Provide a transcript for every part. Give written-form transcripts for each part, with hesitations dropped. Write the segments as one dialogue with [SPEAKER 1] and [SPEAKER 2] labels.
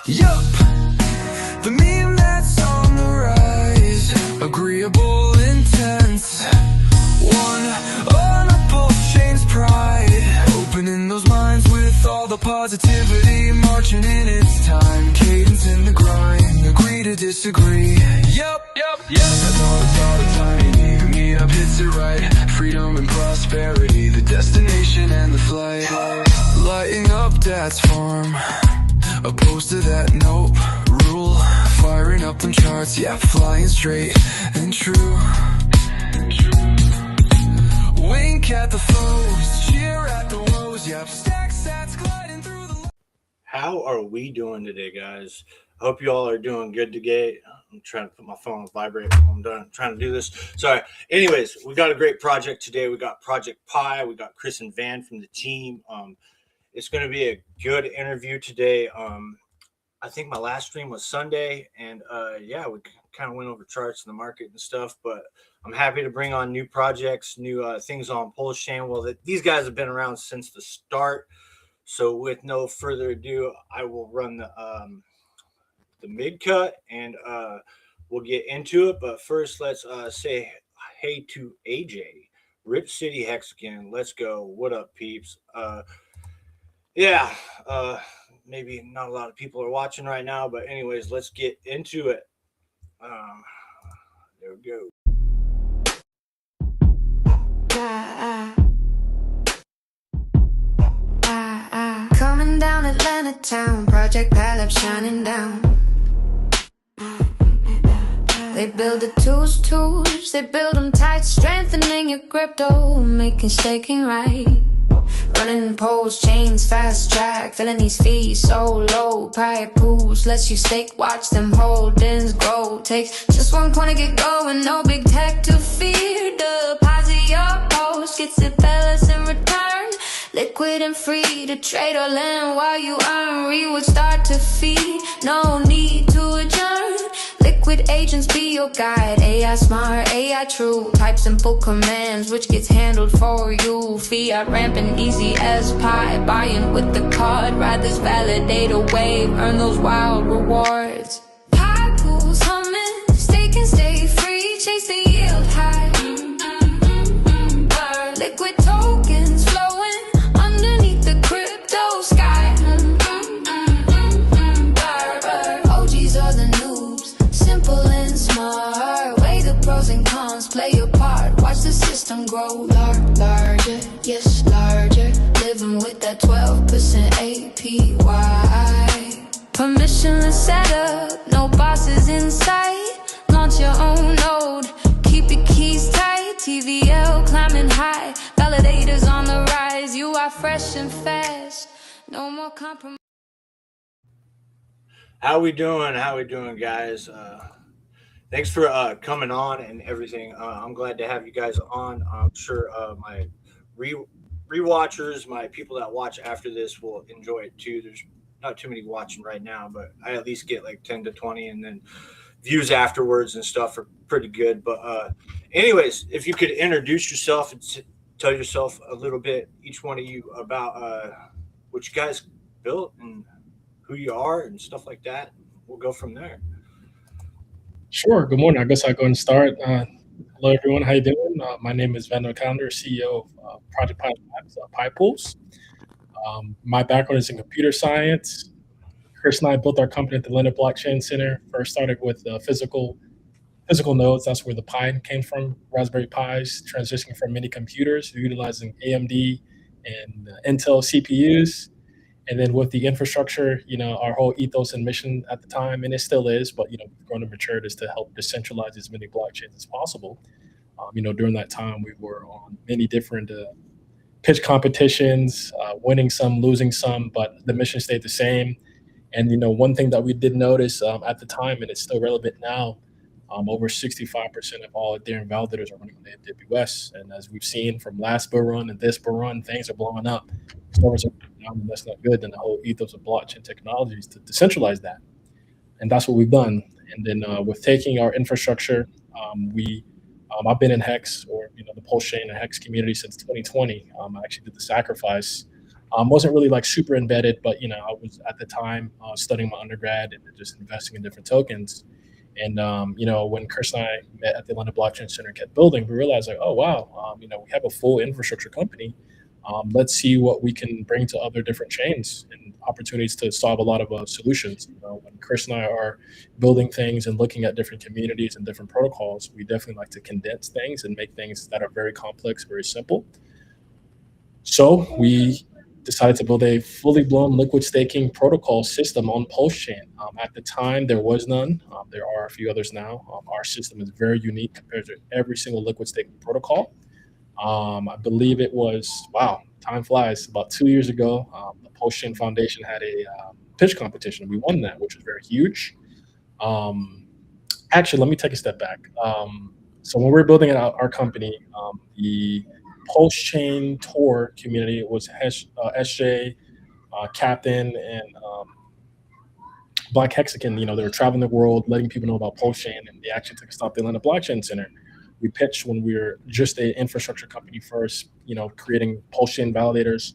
[SPEAKER 1] Yup, the meme that's on the rise, agreeable, intense. One on a Pulsechain's pride, opening those minds with all the positivity, marching in its time, cadence in the grind, agree to disagree. Yup, that's all the time. Meet up hits it right, freedom and prosperity, the destination and the flight. Lighting up Dad's farm, opposed to that nope rule, firing up them charts, yeah, flying straight and true. Wink at the foes, cheer at the woes, yep, stack sats gliding through the...
[SPEAKER 2] How are we doing today, guys? I hope you all are doing good today. I'm trying to put my phone on vibrate while I'm done trying to do this. Sorry. Anyways, we got a great project today. We got Project Pi. We got Chris and Van from the team. It's going to be a good interview today. I think my last stream was Sunday, and yeah, we kind of went over charts in the market and stuff, but I'm happy to bring on new projects, new things on Pulsechain. Well, these guys have been around since the start. So with no further ado, I will run the mid cut and we'll get into it. But first, let's say hey to AJ, Rip City Hex again. Let's go. What up, peeps? Yeah, maybe not a lot of people are watching right now, but anyways, let's get into it. There we go.
[SPEAKER 3] Coming down Atlanta town, Project Palab shining down. They build the tools, they build them tight, strengthening your crypto, making staking right. Running poles, chains, fast track, filling these fees so low. Private pools lets you stake, watch them holdings grow. Takes just one coin to get going, no big tech to fear. Deposit your post, gets it fellas in return. Liquid and free to trade or lend while you earn. Reward start to feed, no need to adjourn. Liquid agents be your guide, AI smart, AI true. Type simple commands, which gets handled for you. Fiat rampant, easy as pie. Buying with the card, ride this validate a wave. Earn those wild rewards. Pie pools humming, stake and stay free. Chase the yield high. Liquid tokens flowing underneath the crypto sky. OGs are the noobs, simple and smart. Weigh the pros and cons, play your part. Watch the system grow larger, yes, larger. Living with that 12% APY. Permissionless setup, no bosses in sight. Launch your own node, keep your keys tight. TVL climbing high, validators on the rise. You are fresh and fast, no more compromise.
[SPEAKER 2] How we doing, guys? Thanks for coming on and everything. I'm glad to have you guys on. I'm sure my rewatchers, my people that watch after this will enjoy it too. There's not too many watching right now, but I at least get like 10 to 20, and then views afterwards and stuff are pretty good. But anyways, if you could introduce yourself and tell yourself a little bit, each one of you, about what you guys built and who you are and stuff like that. We'll go from there.
[SPEAKER 4] Sure. Good morning. I guess I'll go and start. Hello, everyone. How you doing? My name is Vandale, CEO of Project Pi Pools. My background is in computer science. Chris and I built our company at the Linux Blockchain Center. First started with physical nodes. That's where the Pi came from. Raspberry Pis, transitioning from mini computers, utilizing AMD and Intel CPUs. And then with the infrastructure, our whole ethos and mission at the time, and it still is, but, we've grown and matured, is to help decentralize as many blockchains as possible. During that time, we were on many different pitch competitions, winning some, losing some, but the mission stayed the same. And, one thing that we did notice at the time, and it's still relevant now, over 65% of all Ethereum validators are running on AWS. And as we've seen from last bull run and this bull run, things are blowing up. Servers are down, and that's not good. And the whole ethos of blockchain technology is to decentralize that. And that's what we've done. And then with taking our infrastructure, I've been in Hex, or the Pulsechain and Hex community since 2020. I actually did the sacrifice Wasn't really like super embedded, but I was at the time studying my undergrad and just investing in different tokens. And when Chris and I met at the Atlanta Blockchain Center and kept building, we realized like, oh wow, we have a full infrastructure company. Let's see what we can bring to other different chains and opportunities to solve a lot of solutions. When Chris and I are building things and looking at different communities and different protocols, we definitely like to condense things and make things that are very complex very simple. So we decided to build a fully blown liquid staking protocol system on Pulsechain. At the time, there was none. There are a few others now. Our system is very unique compared to every single liquid staking protocol. I believe it was, wow, time flies, about 2 years ago. The Pulsechain Foundation had a pitch competition. We won that, which was very huge. Actually, let me take a step back. So when we were building out our company, the Pulsechain tour community was SJ, Captain, and Black Hexagon. They were traveling the world, letting people know about Pulsechain, and they actually took a stop at the Atlanta Blockchain Center. We pitched when we were just an infrastructure company first, creating Pulsechain validators,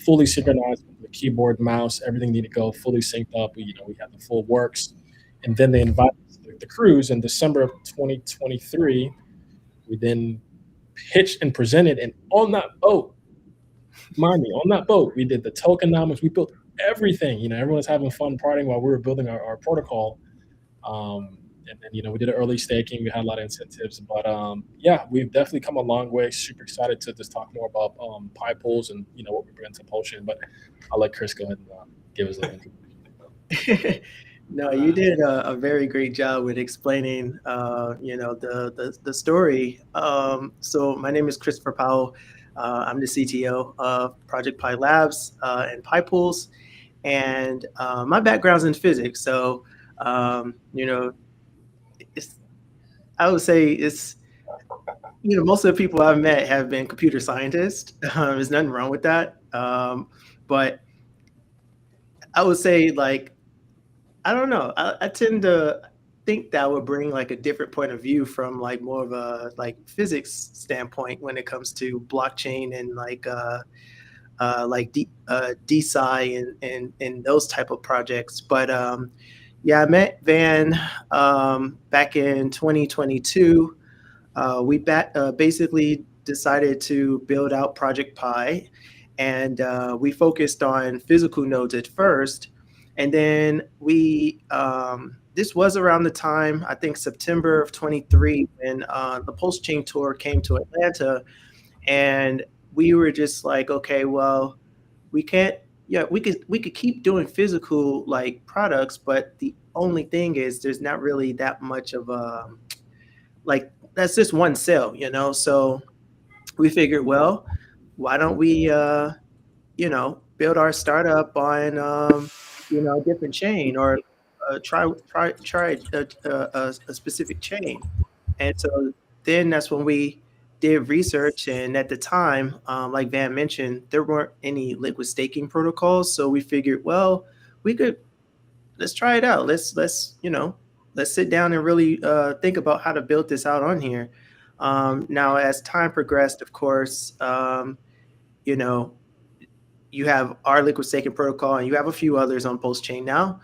[SPEAKER 4] fully synchronized with the keyboard, mouse, everything needed to go fully synced up. We had the full works. And then they invited us to the cruise in December of 2023. We then pitched and presented, and on that boat, mind me, on that boat, we did the tokenomics. We built everything. Everyone's having fun partying while we were building our protocol. And then, we did an early staking. We had a lot of incentives, but yeah, we've definitely come a long way. Super excited to just talk more about pipools and what we bring to Pulsechain. But I'll let Chris go ahead and give us a
[SPEAKER 5] No, you did a very great job with explaining, the story. So my name is Christopher Powell. I'm the CTO of Project Pi Labs and Pipools, and my background's in physics. So, I would say it's, most of the people I've met have been computer scientists. There's nothing wrong with that. But I would say, like, I don't know. I tend to think that would bring like a different point of view from like more of a like physics standpoint when it comes to blockchain and like DeSci and those type of projects. But yeah, I met Van back in 2022. We basically decided to build out Project Pi, and we focused on physical nodes at first. And then this was around the time, I think September of 23, when the Pulsechain tour came to Atlanta, and we were just like, okay, well, we could keep doing physical like products, but the only thing is there's not really that much of a, like, that's just one sale, So we figured, well, why don't we, build our startup on, a different chain, or try a specific chain. And so then that's when we did research. And at the time, like Van mentioned, there weren't any liquid staking protocols. So we figured, well, let's try it out. Let's sit down and really think about how to build this out on here. Now, as time progressed, of course, you have our liquid staking protocol, and you have a few others on Pulsechain now,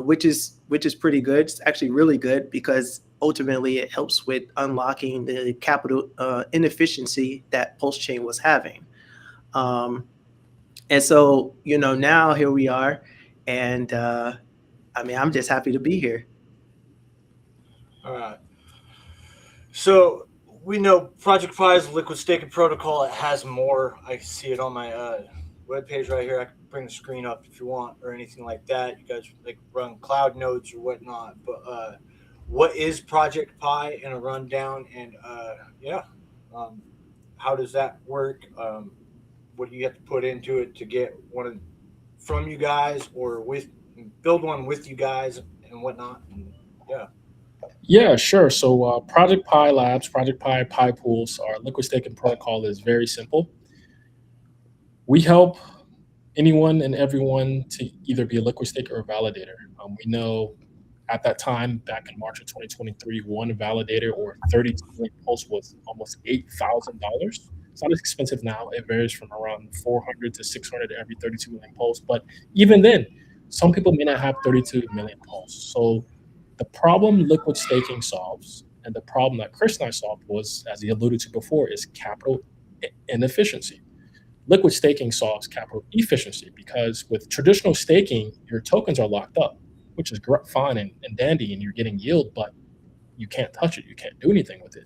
[SPEAKER 5] which is pretty good. It's actually really good because ultimately it helps with unlocking the capital inefficiency that Pulsechain was having. And so, now here we are, and I'm just happy to be here.
[SPEAKER 2] All right. So we know Project Pi's liquid staking protocol. It has more. I see it on my webpage right here. I can bring the screen up if you want, or anything like that. You guys like run cloud nodes or whatnot. But what is Project Pi in a rundown? And how does that work? What do you have to put into it to get one from you guys, or build one with you guys and whatnot? And,
[SPEAKER 4] Yeah, sure. So Project Pi Labs, Project Pi Pipools, our liquid staking protocol is very simple. We help anyone and everyone to either be a liquid staker or a validator. We know at that time, back in March of 2023, one validator or 32 link pulse was almost $8,000. It's not as expensive now. It varies from around 400 to 600 every 32 million pulse. But even then, some people may not have 32 million pulse. So the problem liquid staking solves, and the problem that Chris and I solved was, as he alluded to before, is capital inefficiency. Liquid staking solves capital efficiency because with traditional staking, your tokens are locked up, which is fine and dandy, and you're getting yield, but you can't touch it. You can't do anything with it.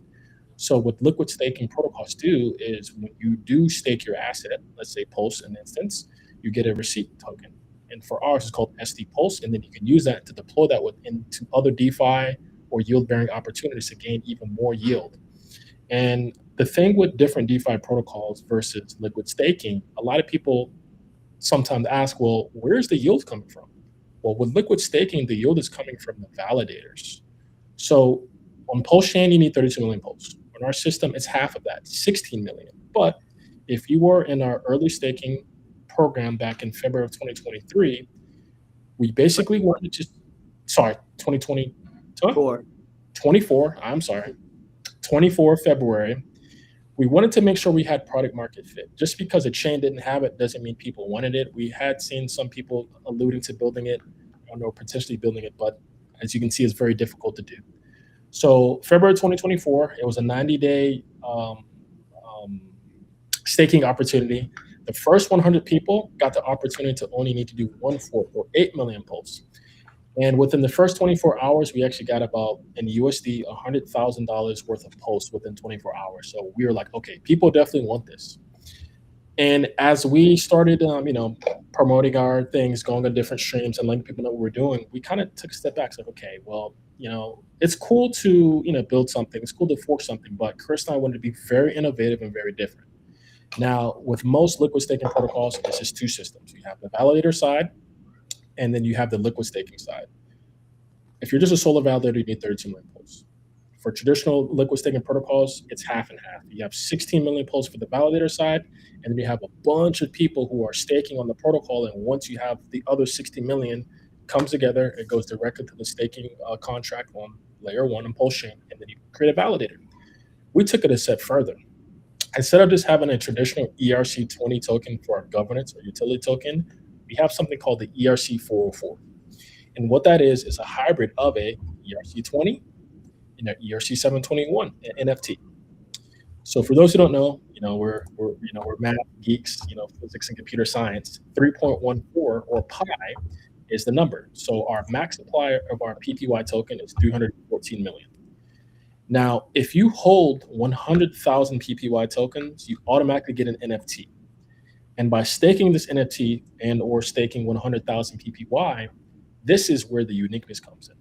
[SPEAKER 4] So what liquid staking protocols do is when you do stake your asset, let's say Pulse in instance, you get a receipt token. And for ours, it's called SD Pulse. And then you can use that to deploy that into other DeFi or yield bearing opportunities to gain even more yield. And the thing with different DeFi protocols versus liquid staking, a lot of people sometimes ask, well, where's the yield coming from? Well, with liquid staking, the yield is coming from the validators. So on Pulsechain, you need 32 million pulse. On our system, it's half of that, 16 million. But if you were in our early staking program back in February of 2023, we basically wanted to, 24 February, we wanted to make sure we had product market fit. Just because a chain didn't have it doesn't mean people wanted it. We had seen some people alluding to building it, or potentially building it, but as you can see, it's very difficult to do. So February 2024, it was a 90-day staking opportunity. The first 100 people got the opportunity to only need to do 1 fork or 8 million pulse. And within the first 24 hours, we actually got about, in USD, $100,000 worth of pulse within 24 hours. So we were like, okay, people definitely want this. And as we started, promoting our things, going on different streams and letting people know what we're doing, we kind of took a step back. Said, okay, well, it's cool to, build something. It's cool to fork something. But Chris and I wanted to be very innovative and very different. Now, with most liquid staking protocols, it's just two systems. You have the validator side, and then you have the liquid staking side. If you're just a solar validator, you need 32 million pulse. For traditional liquid staking protocols, it's half and half. You have 16 million pulse for the validator side, and then you have a bunch of people who are staking on the protocol. And once you have the other 60 million comes together, it goes directly to the staking contract on layer 1 on Pulsechain, and then you create a validator. We took it a step further. Instead of just having a traditional ERC20 token for our governance or utility token, we have something called the ERC404. And what that is a hybrid of a ERC20 and an ERC721, an NFT. So for those who don't know, we're math geeks, physics and computer science. 3.14 or pi is the number. So our max supply of our PPY token is 314 million. Now, if you hold 100,000 PPY tokens, you automatically get an NFT. And by staking this NFT and or staking 100,000 PPY, this is where the uniqueness comes in.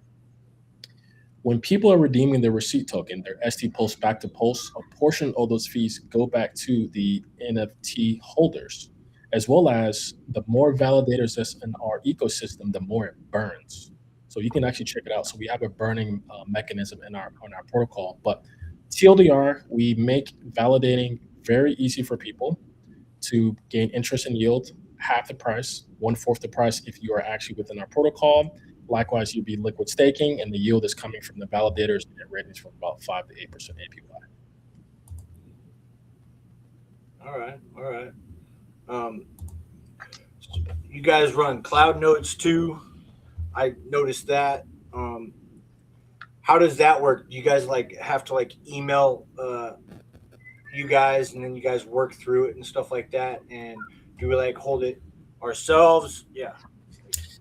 [SPEAKER 4] When people are redeeming their receipt token, their SD Pulse back to Pulse, a portion of those fees go back to the NFT holders, as well as the more validators that's in our ecosystem, the more it burns. So you can actually check it out. So we have a burning mechanism on our protocol. But TLDR, we make validating very easy for people to gain interest and yield, half the price, 1/4 the price if you are actually within our protocol. Likewise, you'd be liquid staking, and the yield is coming from the validators, and it ranges from about 5 to 8% APY.
[SPEAKER 2] All right. You guys run cloud nodes too. I noticed that. How does that work? You guys have to email you guys, and then you guys work through it and stuff like that? And do we hold it ourselves? Yeah.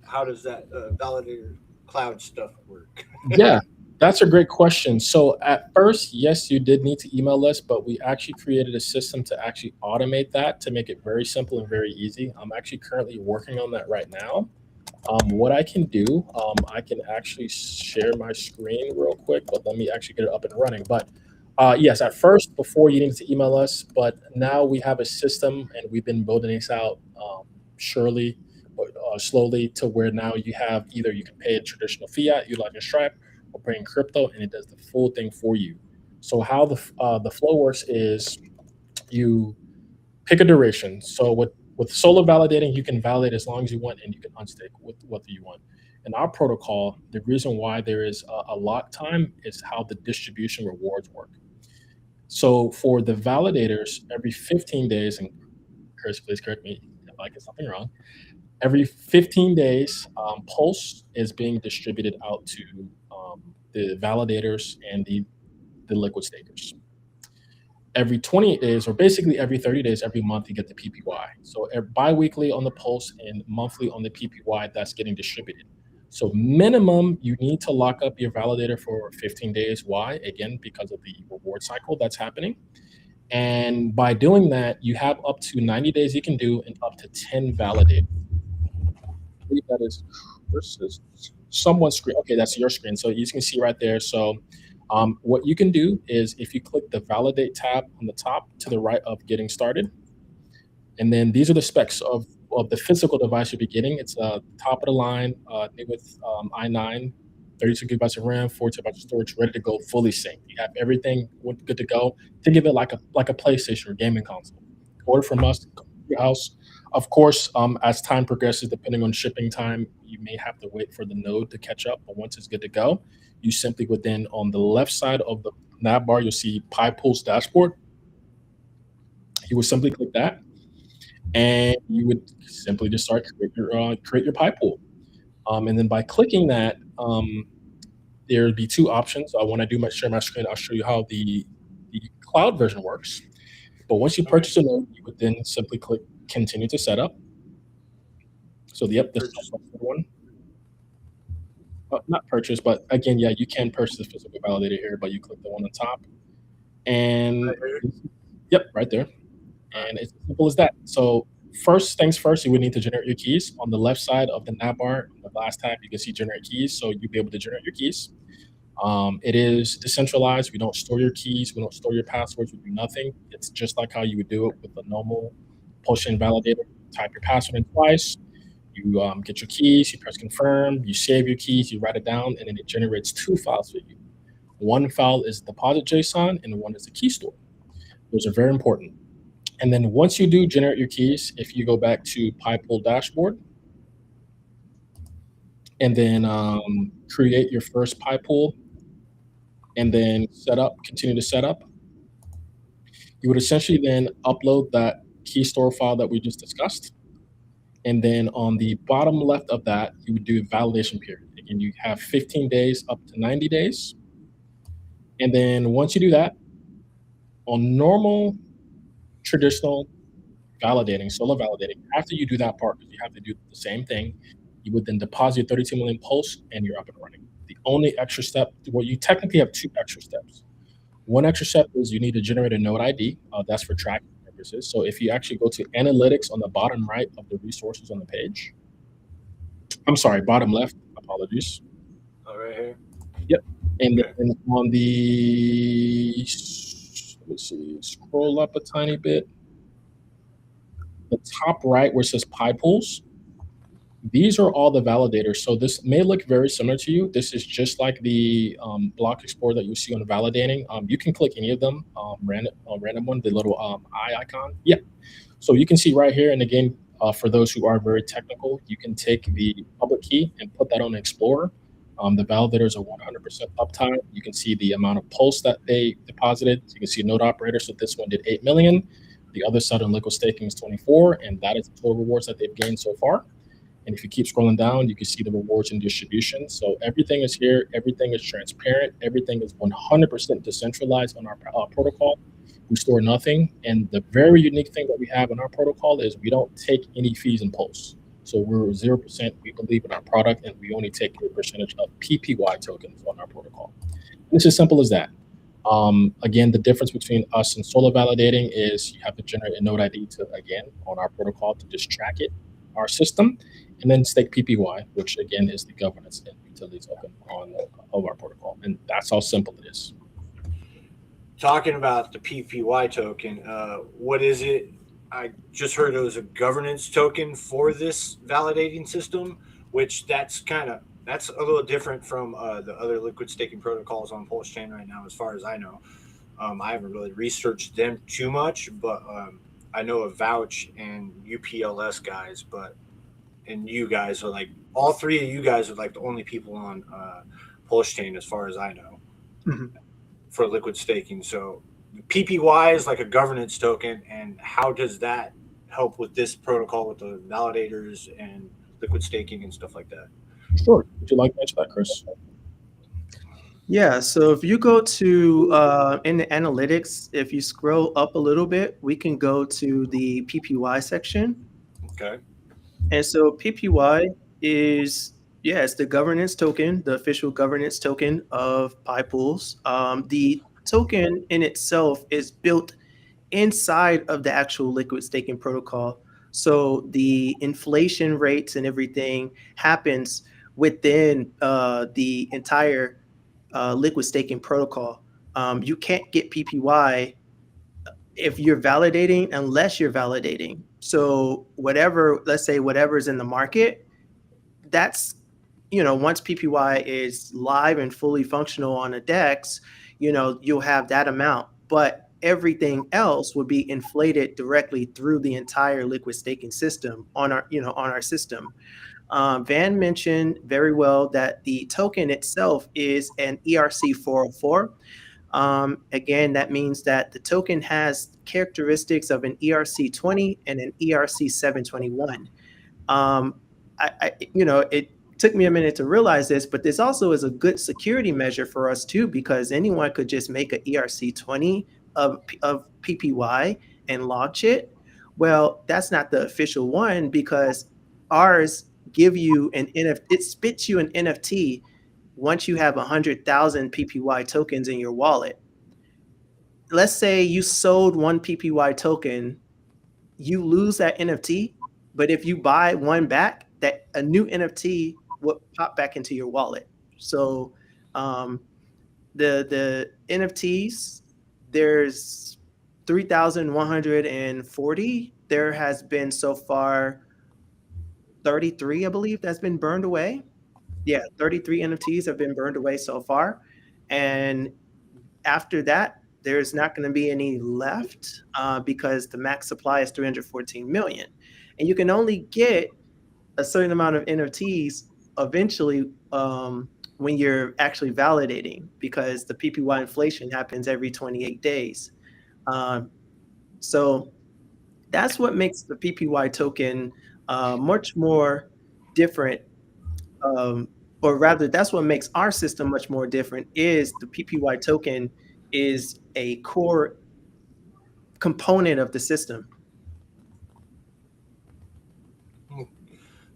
[SPEAKER 2] How does that validator cloud stuff work?
[SPEAKER 4] Yeah, that's a great question. So at first, yes, you did need to email us, but we actually created a system to actually automate that to make it very simple and very easy. I'm actually currently working on that right now. What I can do, I can actually share my screen real quick, but let me actually get it up and running. But yes, at first, before you needed to email us, but now we have a system and we've been building this out slowly to where now you have either you can pay a traditional fiat, utilizing Stripe, or paying crypto, and it does the full thing for you. So how the flow works is you pick a duration. So with solo validating, you can validate as long as you want, and you can unstake with whether you want. In our protocol, the reason why there is a lock time is how the distribution rewards work. So for the validators, every 15 days, and Chris, please correct me if I get something wrong. Every 15 days, Pulse is being distributed out to the validators and the liquid stakers. Every 28 days, or basically every 30 days, every month, you get the PPY. So bi-weekly on the Pulse and monthly on the PPY, that's getting distributed. So minimum, you need to lock up your validator for 15 days. Why? Again, because of the reward cycle that's happening. And by doing that, you have up to 90 days you can do and up to 10 validators. I believe that is versus someone's screen. Okay, that's your screen. So you can see right there. So what you can do is if you click the validate tab on the top to the right of getting started, and then these are the specs of the physical device you'll be getting. It's top of the line, new with i9, 32 gigabytes of RAM, 4 terabytes of storage, ready to go, fully synced. You have everything good to go. Think of it like a PlayStation or gaming console. Order from us, come to your house. Of course, as time progresses, depending on shipping time, you may have to wait for the node to catch up. But once it's good to go, you simply would then, on the left side of the nav bar, you'll see pipools dashboard. You would simply click that, and you would simply just start create your pipool. And then by clicking that, there would be two options. When I do share my screen, I'll show you how the cloud version works. But once you purchase a node, you would then simply click continue to set up. So this is the one. Not purchase, but again, yeah, you can purchase the physical validator here, but you click the one on top. And yep, right there. And it's as simple as that. So first things first, you would need to generate your keys. On the left side of the nav bar, the last tab, you can see generate keys. So you'll be able to generate your keys. It is decentralized. We don't store your keys. We don't store your passwords. We do nothing. It's just like how you would do it with a normal Pulsechain validator. Type your password in twice. You get your keys. You press confirm. You save your keys. You write it down, and then it generates two files for you. One file is deposit JSON, and one is the key store. Those are very important. And then once you do generate your keys, if you go back to pipool dashboard, and then create your first pipool, and then continue to set up, you would essentially then upload that key store file that we just discussed. And then on the bottom left of that, you would do validation period. Again, you have 15 days up to 90 days. And then once you do that, on normal, traditional validating, solo validating, after you do that part, because you have to do the same thing, you would then deposit 32 million Pulse and you're up and running. The only extra step, well, you technically have two extra steps. One extra step is you need to generate a node ID. That's for tracking purposes. So if you actually go to analytics on the bottom right of the resources on the page, I'm sorry, bottom left, apologies.
[SPEAKER 2] Oh, right here?
[SPEAKER 4] Yep. And then on the, let me see, scroll up a tiny bit. The top right where it says pipools, these are all the validators. So this may look very similar to you. This is just like the block explorer that you see on validating. You can click any of them, random one, the little eye icon. Yeah. So you can see right here. And again, for those who are very technical, you can take the public key and put that on the explorer. The validators are 100% uptime. You can see the amount of Pulse that they deposited. So you can see node operator. So this one did 8 million. The other side on liquid staking is 24. And that is the total rewards that they've gained so far. And if you keep scrolling down, you can see the rewards and distribution. So everything is here. Everything is transparent. Everything is 100% decentralized on our protocol. We store nothing. And the very unique thing that we have in our protocol is we don't take any fees in Pulse. So we're 0%. We believe in our product, and we only take a percentage of PPY tokens on our protocol. And it's as simple as that. Again, the difference between us and solo validating is you have to generate a node ID again, on our protocol to just track it, our system, and then stake PPY, which again is the governance and utility token of our protocol. And that's how simple it is.
[SPEAKER 2] Talking about the PPY token, what is it? I just heard it was a governance token for this validating system, which that's a little different from the other liquid staking protocols on Pulsechain right now, as far as I know. I haven't really researched them too much, but I know of Vouch and UPLS guys, and you guys are like, all three of you guys are like the only people on Pulsechain, as far as I know, for liquid staking. So PPY is like a governance token, and how does that help with this protocol with the validators and liquid staking and stuff like that?
[SPEAKER 4] Sure. Would you like to answer that, Chris?
[SPEAKER 5] Yeah, so if you go to in the analytics, if you scroll up a little bit, we can go to the PPY section.
[SPEAKER 2] Okay.
[SPEAKER 5] And so PPY is, yeah, it's the governance token, the official governance token of pipools. The token in itself is built inside of the actual liquid staking protocol. So the inflation rates and everything happens within the entire liquid staking protocol. You can't get PPY if you're validating unless you're validating. So whatever, let's say whatever's in the market, that's, once PPY is live and fully functional on a DEX, you'll have that amount. But everything else would be inflated directly through the entire liquid staking system on our system. Van mentioned very well that the token itself is an ERC 404. Again, that means that the token has characteristics of an ERC 20 and an ERC 721. It took me a minute to realize this, but this also is a good security measure for us too, because anyone could just make an ERC 20 of PPY and launch it. Well, that's not the official one, because ours give you an NFT. It spits you an NFT once you have 100,000 PPY tokens in your wallet. Let's say you sold one PPY token, you lose that NFT, but if you buy one back, that a new NFT will pop back into your wallet. So the NFTs, there's 3,140. There has been so far 33, I believe, that's been burned away. Yeah, 33 NFTs have been burned away so far. And after that, there's not going to be any left because the max supply is 314 million. And you can only get a certain amount of NFTs eventually when you're actually validating, because the PPY inflation happens every 28 days. So that's what makes the PPY token much more different, or rather, that's what makes our system much more different, is the PPY token is a core component of the system.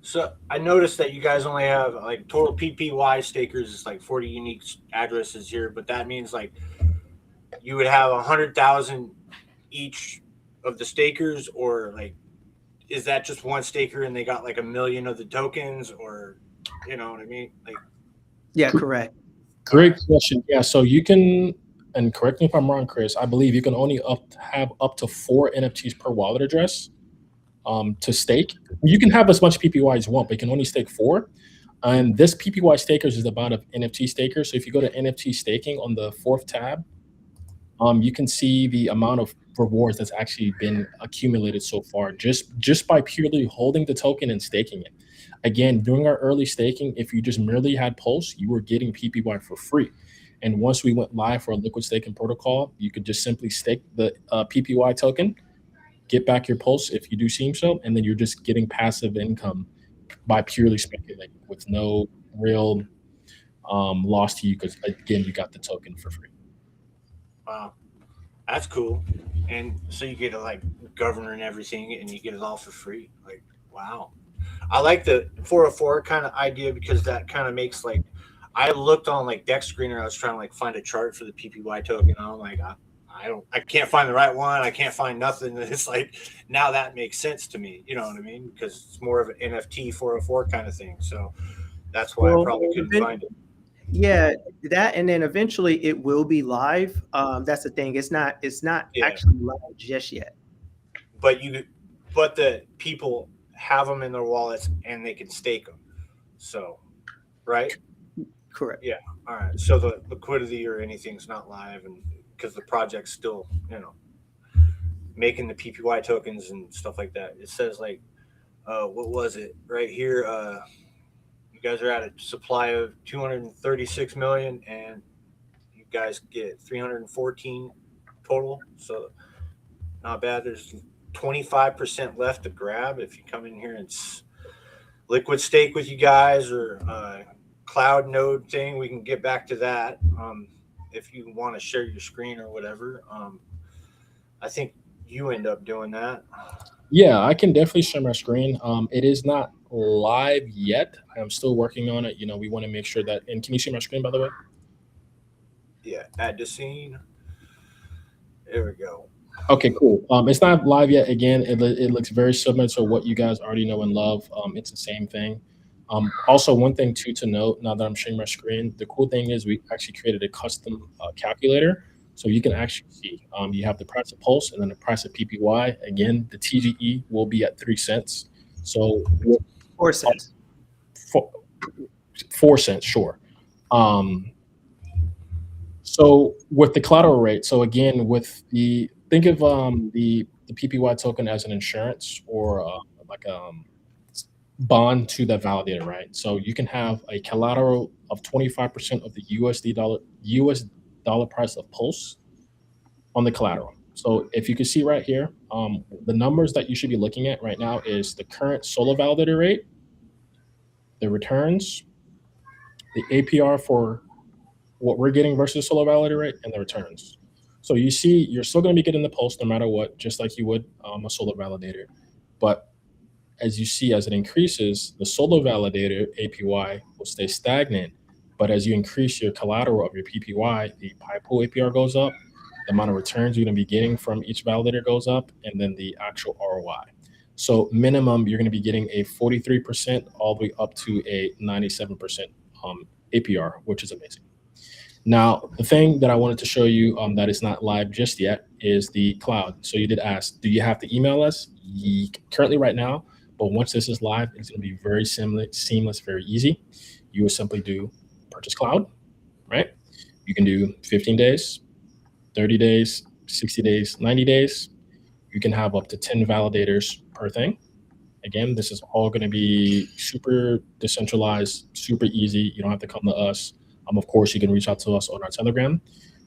[SPEAKER 2] So I noticed that you guys only have like total PPY stakers is like 40 unique addresses here, but that means like you would have 100,000 each of the stakers, or like is that just one staker and they got like 1 million of the tokens, or you know what I mean? Like,
[SPEAKER 5] yeah, correct.
[SPEAKER 4] Great question. Yeah, so you can, and correct me if I'm wrong, Chris, I believe you can only have up to 4 NFTs per wallet address to stake. You can have as much PPY as you want, but you can only stake 4. And this PPY stakers is the amount of NFT stakers. So if you go to NFT staking on the 4th tab, you can see the amount of rewards that's actually been accumulated so far just by purely holding the token and staking it. Again, during our early staking, if you just merely had Pulse, you were getting PPY for free. And once we went live for a liquid staking protocol, you could just simply stake the PPY token, get back your Pulse if you do seem so, and then you're just getting passive income by purely speculating with no real loss to you, because again, you got the token for free.
[SPEAKER 2] wow, that's cool. And so you get to like govern and everything, and you get it all for free. Like, wow. I like the 404 kind of idea, because that kind of makes like, I looked on like Dex Screener. I was trying to like find a chart for the PPY token. And I'm like, I can't find the right one. I can't find nothing. It's like, now that makes sense to me. You know what I mean? Because it's more of an NFT 404 kind of thing. So that's why I probably couldn't find it.
[SPEAKER 5] Yeah, that, and then eventually it will be live. That's the thing. It's not
[SPEAKER 2] Yeah.
[SPEAKER 5] actually live just yet.
[SPEAKER 2] But the people have them in their wallets and they can stake them. So, right?
[SPEAKER 5] Correct.
[SPEAKER 2] Yeah. All right. So the liquidity or anything's not live, and because the project's still, making the PPY tokens and stuff like that. It says like, what was it right here? You guys are at a supply of 236 million, and you guys get 314 total. So not bad. There's 25% left to grab if you come in here and liquid stake with you guys, or cloud node thing. We can get back to that if you want to share your screen or whatever. I think you end up doing that.
[SPEAKER 4] Yeah, I can definitely share my screen. It is not live yet. I'm still working on it. We want to make sure that. And can you see my screen, by the way?
[SPEAKER 2] Yeah, add to scene. There we go.
[SPEAKER 4] Okay, cool. It's not live yet. Again, it looks very similar to what you guys already know and love. It's the same thing. Also, one thing too to note, now that I'm sharing my screen, the cool thing is we actually created a custom calculator, so you can actually see. You have the price of Pulse and then the price of PPY. Again, the TGE will be at 3 cents. So
[SPEAKER 5] 4 cents.
[SPEAKER 4] 4 cents, sure. So with the collateral rate, so again, think of the PPY token as an insurance or like a bond to the validator, right? So you can have a collateral of 25% of the US dollar price of Pulse on the collateral. So if you can see right here, the numbers that you should be looking at right now is the current solo validator rate, the returns, the APR for what we're getting versus solo validator rate, and the returns. So you see, you're still going to be getting the Pulse no matter what, just like you would a solo validator. But as you see, as it increases, the solo validator APY will stay stagnant. But as you increase your collateral of your PPY, the pipool APR goes up, the amount of returns you're going to be getting from each validator goes up, and then the actual ROI. So minimum, you're going to be getting a 43% all the way up to a 97% APR, which is amazing. Now, the thing that I wanted to show you that is not live just yet is the cloud. So you did ask, do you have to email us? Currently right now, but once this is live, it's going to be very seamless, very easy. You will simply do purchase cloud, right? You can do 15 days, 30 days, 60 days, 90 days. You can have up to 10 validators per thing. Again, this is all going to be super decentralized, super easy. You don't have to come to us. Of course, you can reach out to us on our Telegram.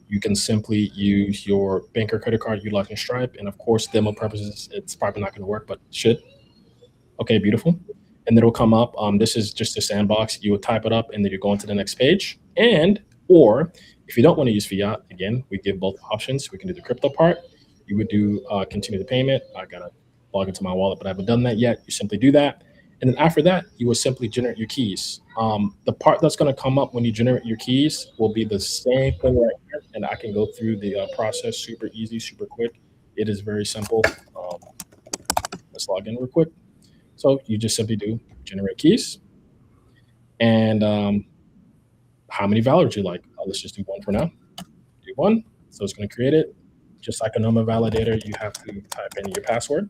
[SPEAKER 4] You can simply use your bank or credit card utilizing Stripe. And of course, demo purposes, it's probably not going to work, but it should. Okay, beautiful. And then it'll come up. This is just a sandbox. You would type it up and then you go into the next page. Or if you don't want to use fiat, again, we give both options. We can do the crypto part. You would do continue the payment. I got to log into my wallet, but I haven't done that yet. You simply do that. And then after that, you will simply generate your keys. The part that's going to come up when you generate your keys will be the same thing right here. And I can go through the process super easy, super quick. It is very simple. Let's log in real quick. So you just simply do generate keys. And how many validators you like? Let's just do one for now. Do one. So it's going to create it. Just like a normal validator, you have to type in your password.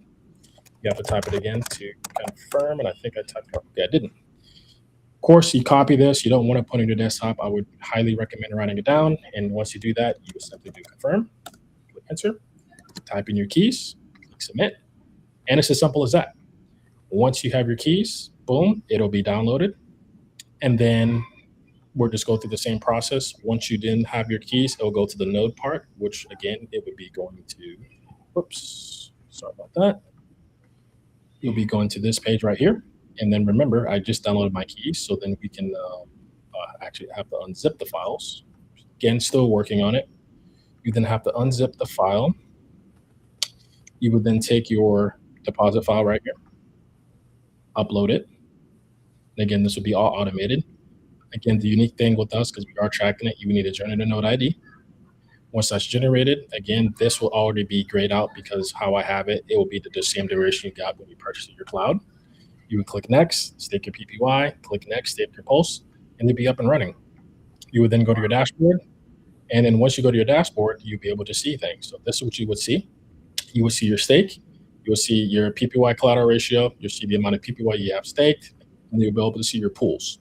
[SPEAKER 4] You have to type it again to confirm, and I think I typed it. Okay, I didn't. Of course, you copy this. You don't want to put it in your desktop. I would highly recommend writing it down. And once you do that, you will simply do confirm, click enter, type in your keys, click submit, and it's as simple as that. Once you have your keys, boom, it'll be downloaded, and then we'll just go through the same process. Once you didn't have your keys, it'll go to the node part, which again, it would be going to, whoops, sorry about that. You'll be going to this page right here. And then remember, I just downloaded my keys, so then we can actually have to unzip the files. Again, still working on it. You then have to unzip the file. You would then take your deposit file right here, upload it. And again, this will be all automated. Again, the unique thing with us, because we are tracking it, you need to generate a node ID. Once that's generated, again, this will already be grayed out because how I have it, it will be the same duration you got when you purchased your cloud. You would click next, stake your PPY, click next, stake your Pulse, and they'd be up and running. You would then go to your dashboard. And then once you go to your dashboard, you'll be able to see things. So this is what you would see. You will see your stake. You will see your PPY collateral ratio. You'll see the amount of PPY you have staked, and you'll be able to see your pools.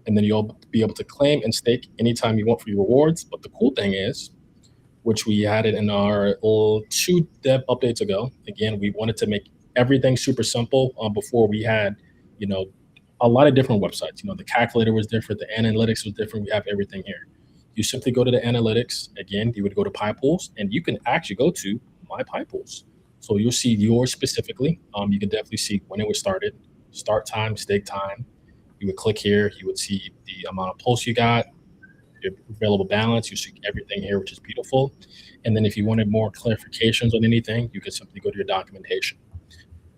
[SPEAKER 4] And then you'll be able to claim and stake anytime you want for your rewards. But the cool thing is, which we had it in our 2 dev updates ago. Again, we wanted to make everything super simple. Before we had, a lot of different websites. The calculator was different, the analytics was different. We have everything here. you simply go to the analytics. Again, you would go to pipools, and you can actually go to my pipools. So you'll see yours specifically. You can definitely see when it was started, start time, stake time. You would click here. You would see the amount of pulse you got, your available balance. You see everything here, which is beautiful. And then if you wanted more clarifications on anything, you could simply go to your documentation.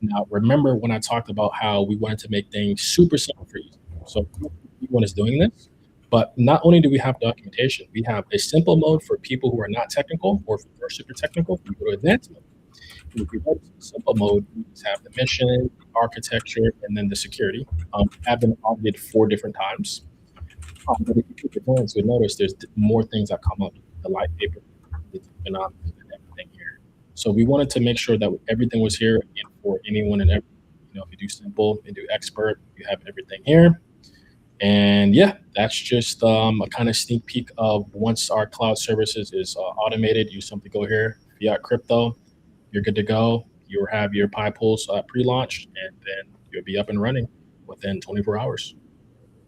[SPEAKER 4] Now, remember when I talked about how we wanted to make things super simple for you. So everyone is doing this, but not only do we have documentation, we have a simple mode for people who are not technical, or if you're super technical, you go to advanced mode. And if you go to simple mode, we just have the mission, the architecture, and then the security. Have been audited 4 different times. But if you keep advanced, you'll notice there's more things that come up. The light paper, the economics, and everything here. So we wanted to make sure that everything was here again for anyone and everyone. If you do simple and do expert, you have everything here. And yeah, that's just a kind of sneak peek of once our cloud services is automated. You simply go here, fiat crypto, you're good to go. You'll have your pipools pre-launched, and then you'll be up and running within 24 hours.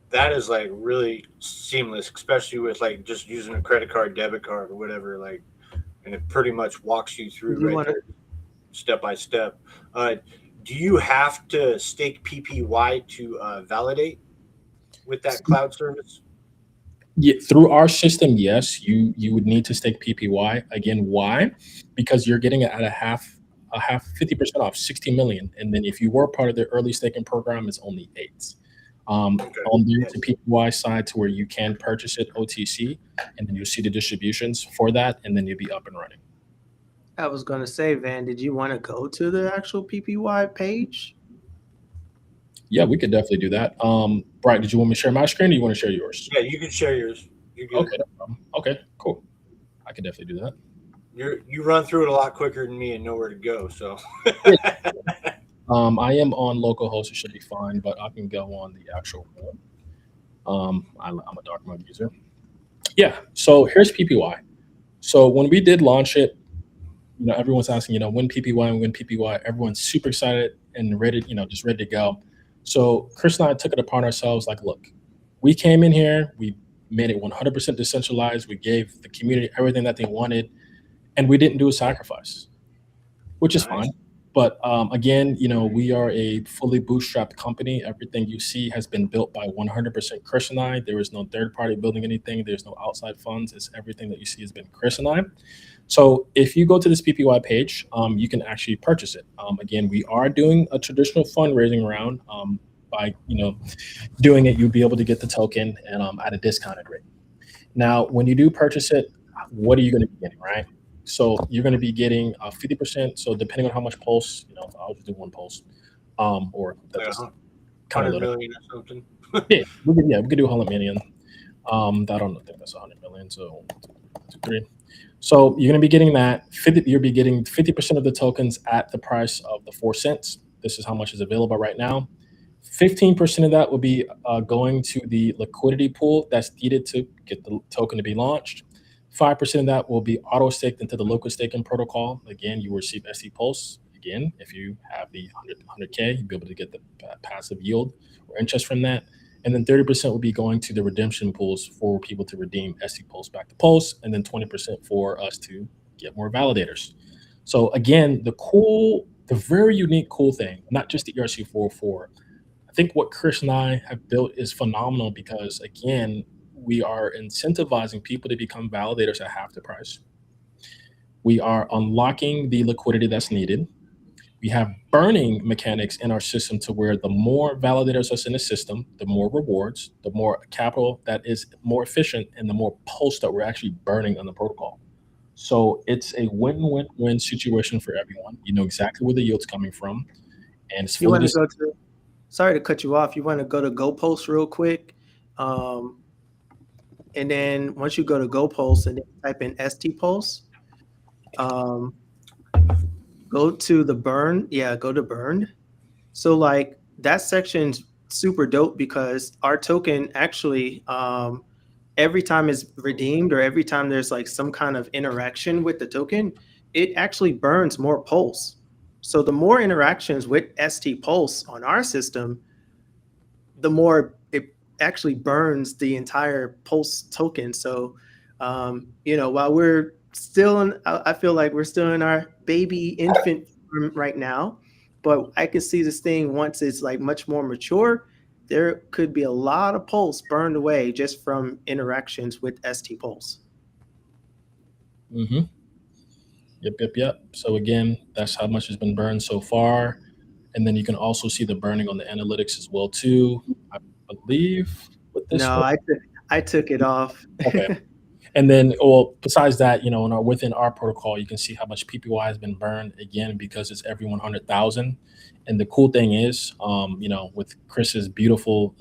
[SPEAKER 2] That is like really seamless, especially with like just using a credit card, debit card, or whatever. Like, and it pretty much walks you through there, step by step. Do you have to stake PPY to validate with that cloud service?
[SPEAKER 4] Yeah, through our system, yes, you would need to stake PPY. Again, why? Because you're getting it at a half 50% off, 60 million. And then if you were part of the early staking program, it's only 8. On the PPY side, to where you can purchase it OTC, and then you'll see the distributions for that, and then you'll be up and running.
[SPEAKER 5] I was going to say, Van, did you want to go to the actual PPY page?
[SPEAKER 4] Yeah, we could definitely do that. Bright, did you want me to share my screen, or do you want to share yours?
[SPEAKER 2] Yeah, you can share yours.
[SPEAKER 4] Okay, no problem. Okay, cool. I can definitely do that.
[SPEAKER 2] You run through it a lot quicker than me and know where to go. So
[SPEAKER 4] I am on localhost. It should be fine, but I can go on the actual one. I'm a dark mode user. Yeah, so here's PPY. So when we did launch it, everyone's asking, when PPY. Everyone's super excited and ready, just ready to go. So Chris and I took it upon ourselves, like, look, we came in here, we made it 100% decentralized. We gave the community everything that they wanted, and we didn't do a sacrifice, which is fine. But again, we are a fully bootstrapped company. Everything you see has been built by 100% Chris and I. There is no third party building anything. There's no outside funds. It's everything that you see has been Chris and I. So if you go to this PPY page, you can actually purchase it. Again, we are doing a traditional fundraising round. By doing it, you'll be able to get the token and at a discounted rate. Now, when you do purchase it, what are you going to be getting, right? So you're going to be getting 50%. So depending on how much pulse, I'll just do 1 pulse, or that's kind of
[SPEAKER 2] 100 million or something.
[SPEAKER 4] yeah, we could do 100 million. I don't think that's 100 million. So 1, 2, 3. So you're going to be getting that. You'll be getting 50% of the tokens at the price of the 4 cents. This is how much is available right now. 15% of that will be going to the liquidity pool that's needed to get the token to be launched. 5% of that will be auto staked into the local staking protocol. Again, you will receive SC Pulse. Again, if you have the 100K, you'll be able to get the passive yield or interest from that. And then 30% will be going to the redemption pools for people to redeem SC Pulse back to Pulse, and then 20% for us to get more validators. So again, the very unique cool thing, not just the ERC-404, I think what Chris and I have built is phenomenal, because again, we are incentivizing people to become validators at half the price. We are unlocking the liquidity that's needed. We have burning mechanics in our system to where the more validators that's in the system, the more rewards, the more capital that is more efficient, and the more pulse that we're actually burning on the protocol. So it's a win-win-win situation for everyone. You know exactly where the yield's coming from. And it's fully
[SPEAKER 5] sorry to cut you off. You want to go to GoPulse real quick. And then once you go to GoPulse and then type in ST Pulse, go to the burn. Yeah, go to burn. So like that section's super dope, because our token actually, every time it's redeemed or every time there's like some kind of interaction with the token, it actually burns more pulse. So the more interactions with ST Pulse on our system, the more it actually burns the entire Pulse token. So While we're still in, I feel like we're still in our baby infant form right now, but I can see this thing once it's like much more mature. There could be a lot of pulse burned away just from interactions with ST Pulse.
[SPEAKER 4] Mm-hmm. Yep. So again, that's how much has been burned so far. And then you can also see the burning on the analytics as well too, I believe, with this
[SPEAKER 5] No,
[SPEAKER 4] one.
[SPEAKER 5] I took it off.
[SPEAKER 4] Okay. And then, well, besides that, within our protocol, you can see how much PPY has been burned again because it's every 100,000. And the cool thing is, with Chris's beautiful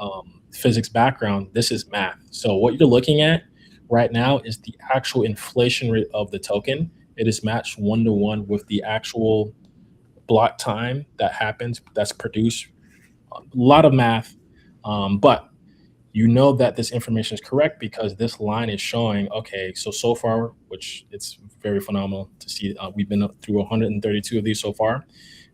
[SPEAKER 4] physics background, this is math. So what you're looking at right now is the actual inflation rate of the token. It is matched 1-to-1 with the actual block time that happens, that's produced. A lot of math, but you know that this information is correct because this line is showing, okay, so far, which it's very phenomenal to see. We've been up through 132 of these so far.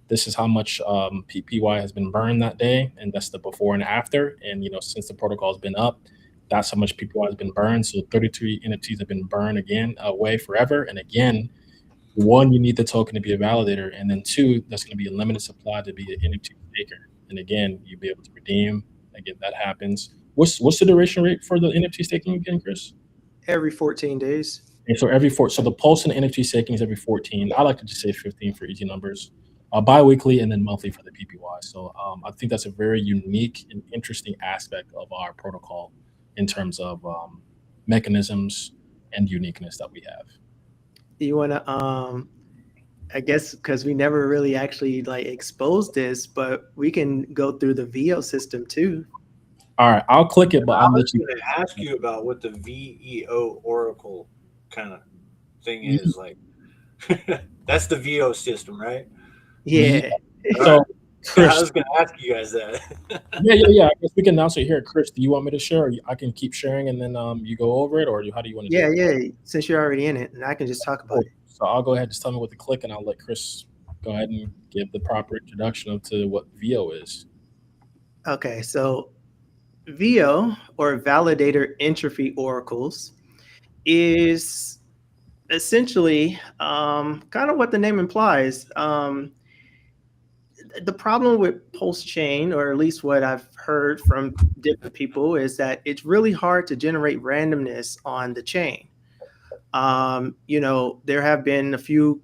[SPEAKER 4] This is how much PPY has been burned that day, and that's the before and after. And since the protocol has been up, that's how much PPY has been burned. So 33 NFTs have been burned again, away forever. And again, one, you need the token to be a validator, and then two, that's going to be a limited supply to be an NFT staker. And again, you'll be able to redeem. Again, that happens. What's the duration rate for the NFT staking again, Chris?
[SPEAKER 5] Every 14 days.
[SPEAKER 4] And so so the pulse and NFT staking is every 14. I like to just say 15 for easy numbers. Bi-weekly and then monthly for the PPY. So I think that's a very unique and interesting aspect of our protocol in terms of mechanisms and uniqueness that we have.
[SPEAKER 5] You want to, I guess, because we never really actually exposed this, but we can go through the VO system too.
[SPEAKER 4] All right, I'll click it, but
[SPEAKER 2] I
[SPEAKER 4] I'll
[SPEAKER 2] was
[SPEAKER 4] let
[SPEAKER 2] going to ask you about what the VEO Oracle kind of thing is. Like, that's the VO system, right?
[SPEAKER 5] Yeah.
[SPEAKER 4] So, Chris,
[SPEAKER 2] I was going to ask you guys that.
[SPEAKER 4] yeah. I guess we can announce it here. Chris, do you want me to share? Or I can keep sharing and then you go over it, or how do you want to do it?
[SPEAKER 5] Yeah. Since you're already in it, and I can just talk about it.
[SPEAKER 4] So I'll go ahead, just tell me what to click, and I'll let Chris go ahead and give the proper introduction to what VO is.
[SPEAKER 5] Okay, so VO, or Validator Entropy Oracles, is essentially kind of what the name implies. The problem with Pulsechain, or at least what I've heard from different people, is that it's really hard to generate randomness on the chain. There have been a few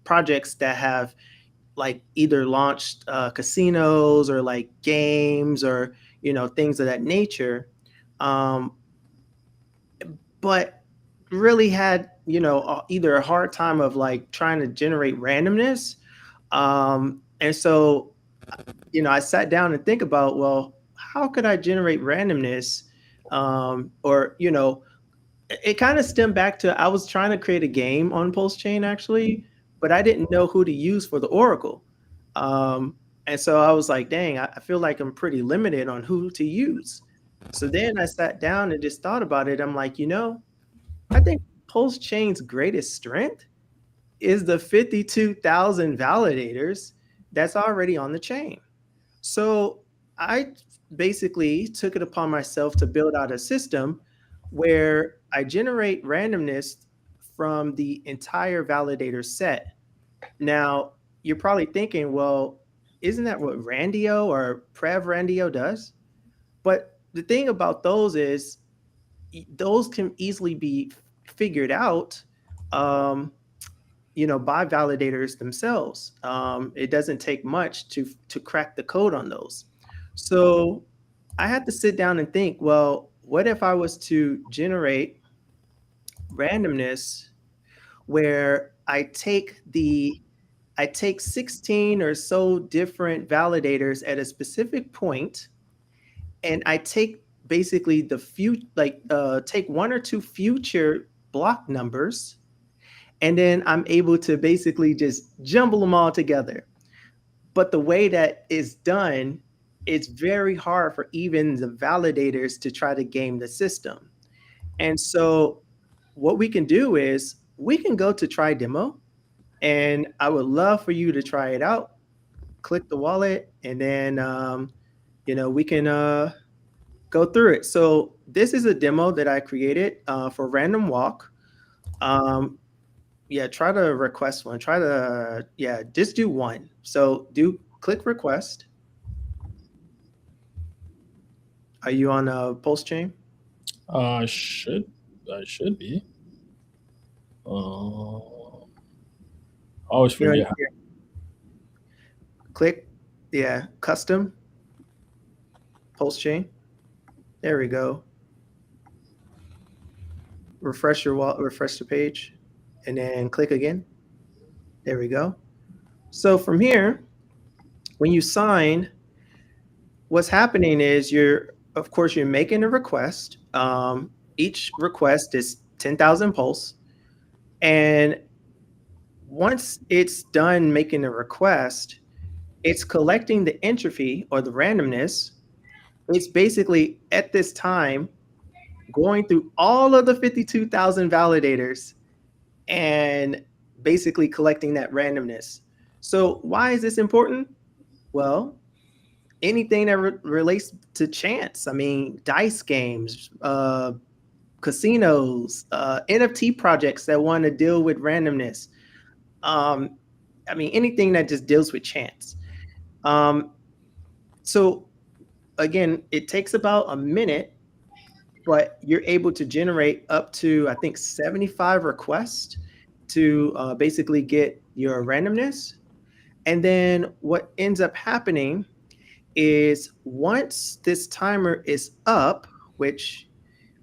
[SPEAKER 5] projects that have either launched casinos or games or things of that nature, but really had either a hard time of trying to generate randomness, and so I sat down and think about, well, how could I generate randomness? It kind of stemmed back to, I was trying to create a game on Pulsechain actually, but I didn't know who to use for the Oracle. And so I was like, dang, I feel like I'm pretty limited on who to use. So then I sat down and just thought about it. I'm like, I think Pulsechain's greatest strength is the 52,000 validators that's already on the chain. So I basically took it upon myself to build out a system where I generate randomness from the entire validator set. Now, you're probably thinking, well, isn't that what Randio or Prev Randio does? But the thing about those is those can easily be figured out by validators themselves. It doesn't take much to crack the code on those. So I had to sit down and think, well, what if I was to generate randomness where I take 16 or so different validators at a specific point, and I take basically take one or two future block numbers, and then I'm able to basically just jumble them all together. But the way that is done, it's very hard for even the validators to try to game the system. And so what we can do is we can go to try demo, and I would love for you to try it out. Click the wallet, and then we can go through it. So this is a demo that I created for random walk. Yeah, try to request one. Try to, yeah, just do one. So click request. Are you on a Pulsechain?
[SPEAKER 4] I should be. I always forget.
[SPEAKER 5] Click, yeah, custom Pulsechain. There we go. Refresh the page, and then click again. There we go. So from here, when you sign, what's happening is of course, you're making a request. Each request is 10,000 pulse. And once it's done making a request, it's collecting the entropy or the randomness. It's basically at this time going through all of the 52,000 validators and basically collecting that randomness. So why is this important? Well, anything that relates to chance. I mean, dice games, casinos, NFT projects that want to deal with randomness. I mean, anything that just deals with chance. So again, it takes about a minute, but you're able to generate up to, I think, 75 requests to basically get your randomness. And then what ends up happening is once this timer is up, which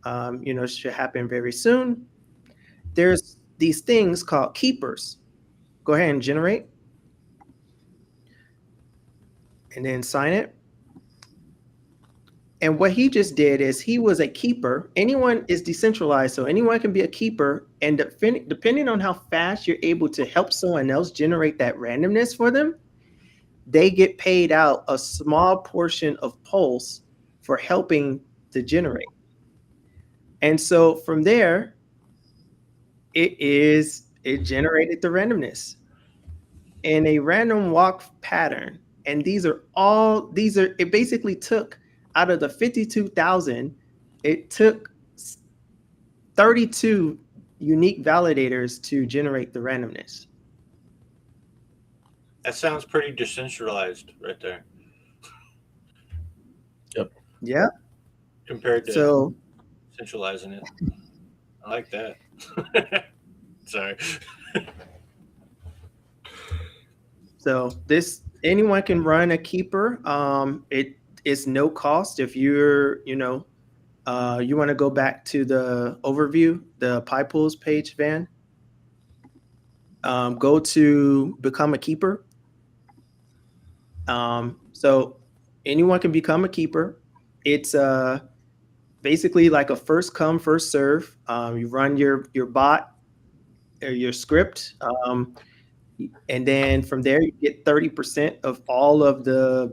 [SPEAKER 5] should happen very soon, there's these things called keepers. Go ahead and generate, and then sign it. And what he just did is he was a keeper. Anyone is decentralized, so anyone can be a keeper. And depending on how fast you're able to help someone else generate that randomness for them, they get paid out a small portion of pulse for helping to generate. And so from there, it generated the randomness in a random walk pattern. And it basically took out of the 52,000, it took 32 unique validators to generate the randomness.
[SPEAKER 2] That sounds pretty decentralized right there.
[SPEAKER 4] Yep.
[SPEAKER 5] Yeah.
[SPEAKER 2] Compared to centralizing it. I like that. Sorry.
[SPEAKER 5] So anyone can run a keeper. It is no cost. If you're, you want to go back to the overview, the pipools page, Van, go to become a keeper. So anyone can become a keeper. It's basically like a first come, first serve. You run your bot or your script. And then from there, you get 30% of all of the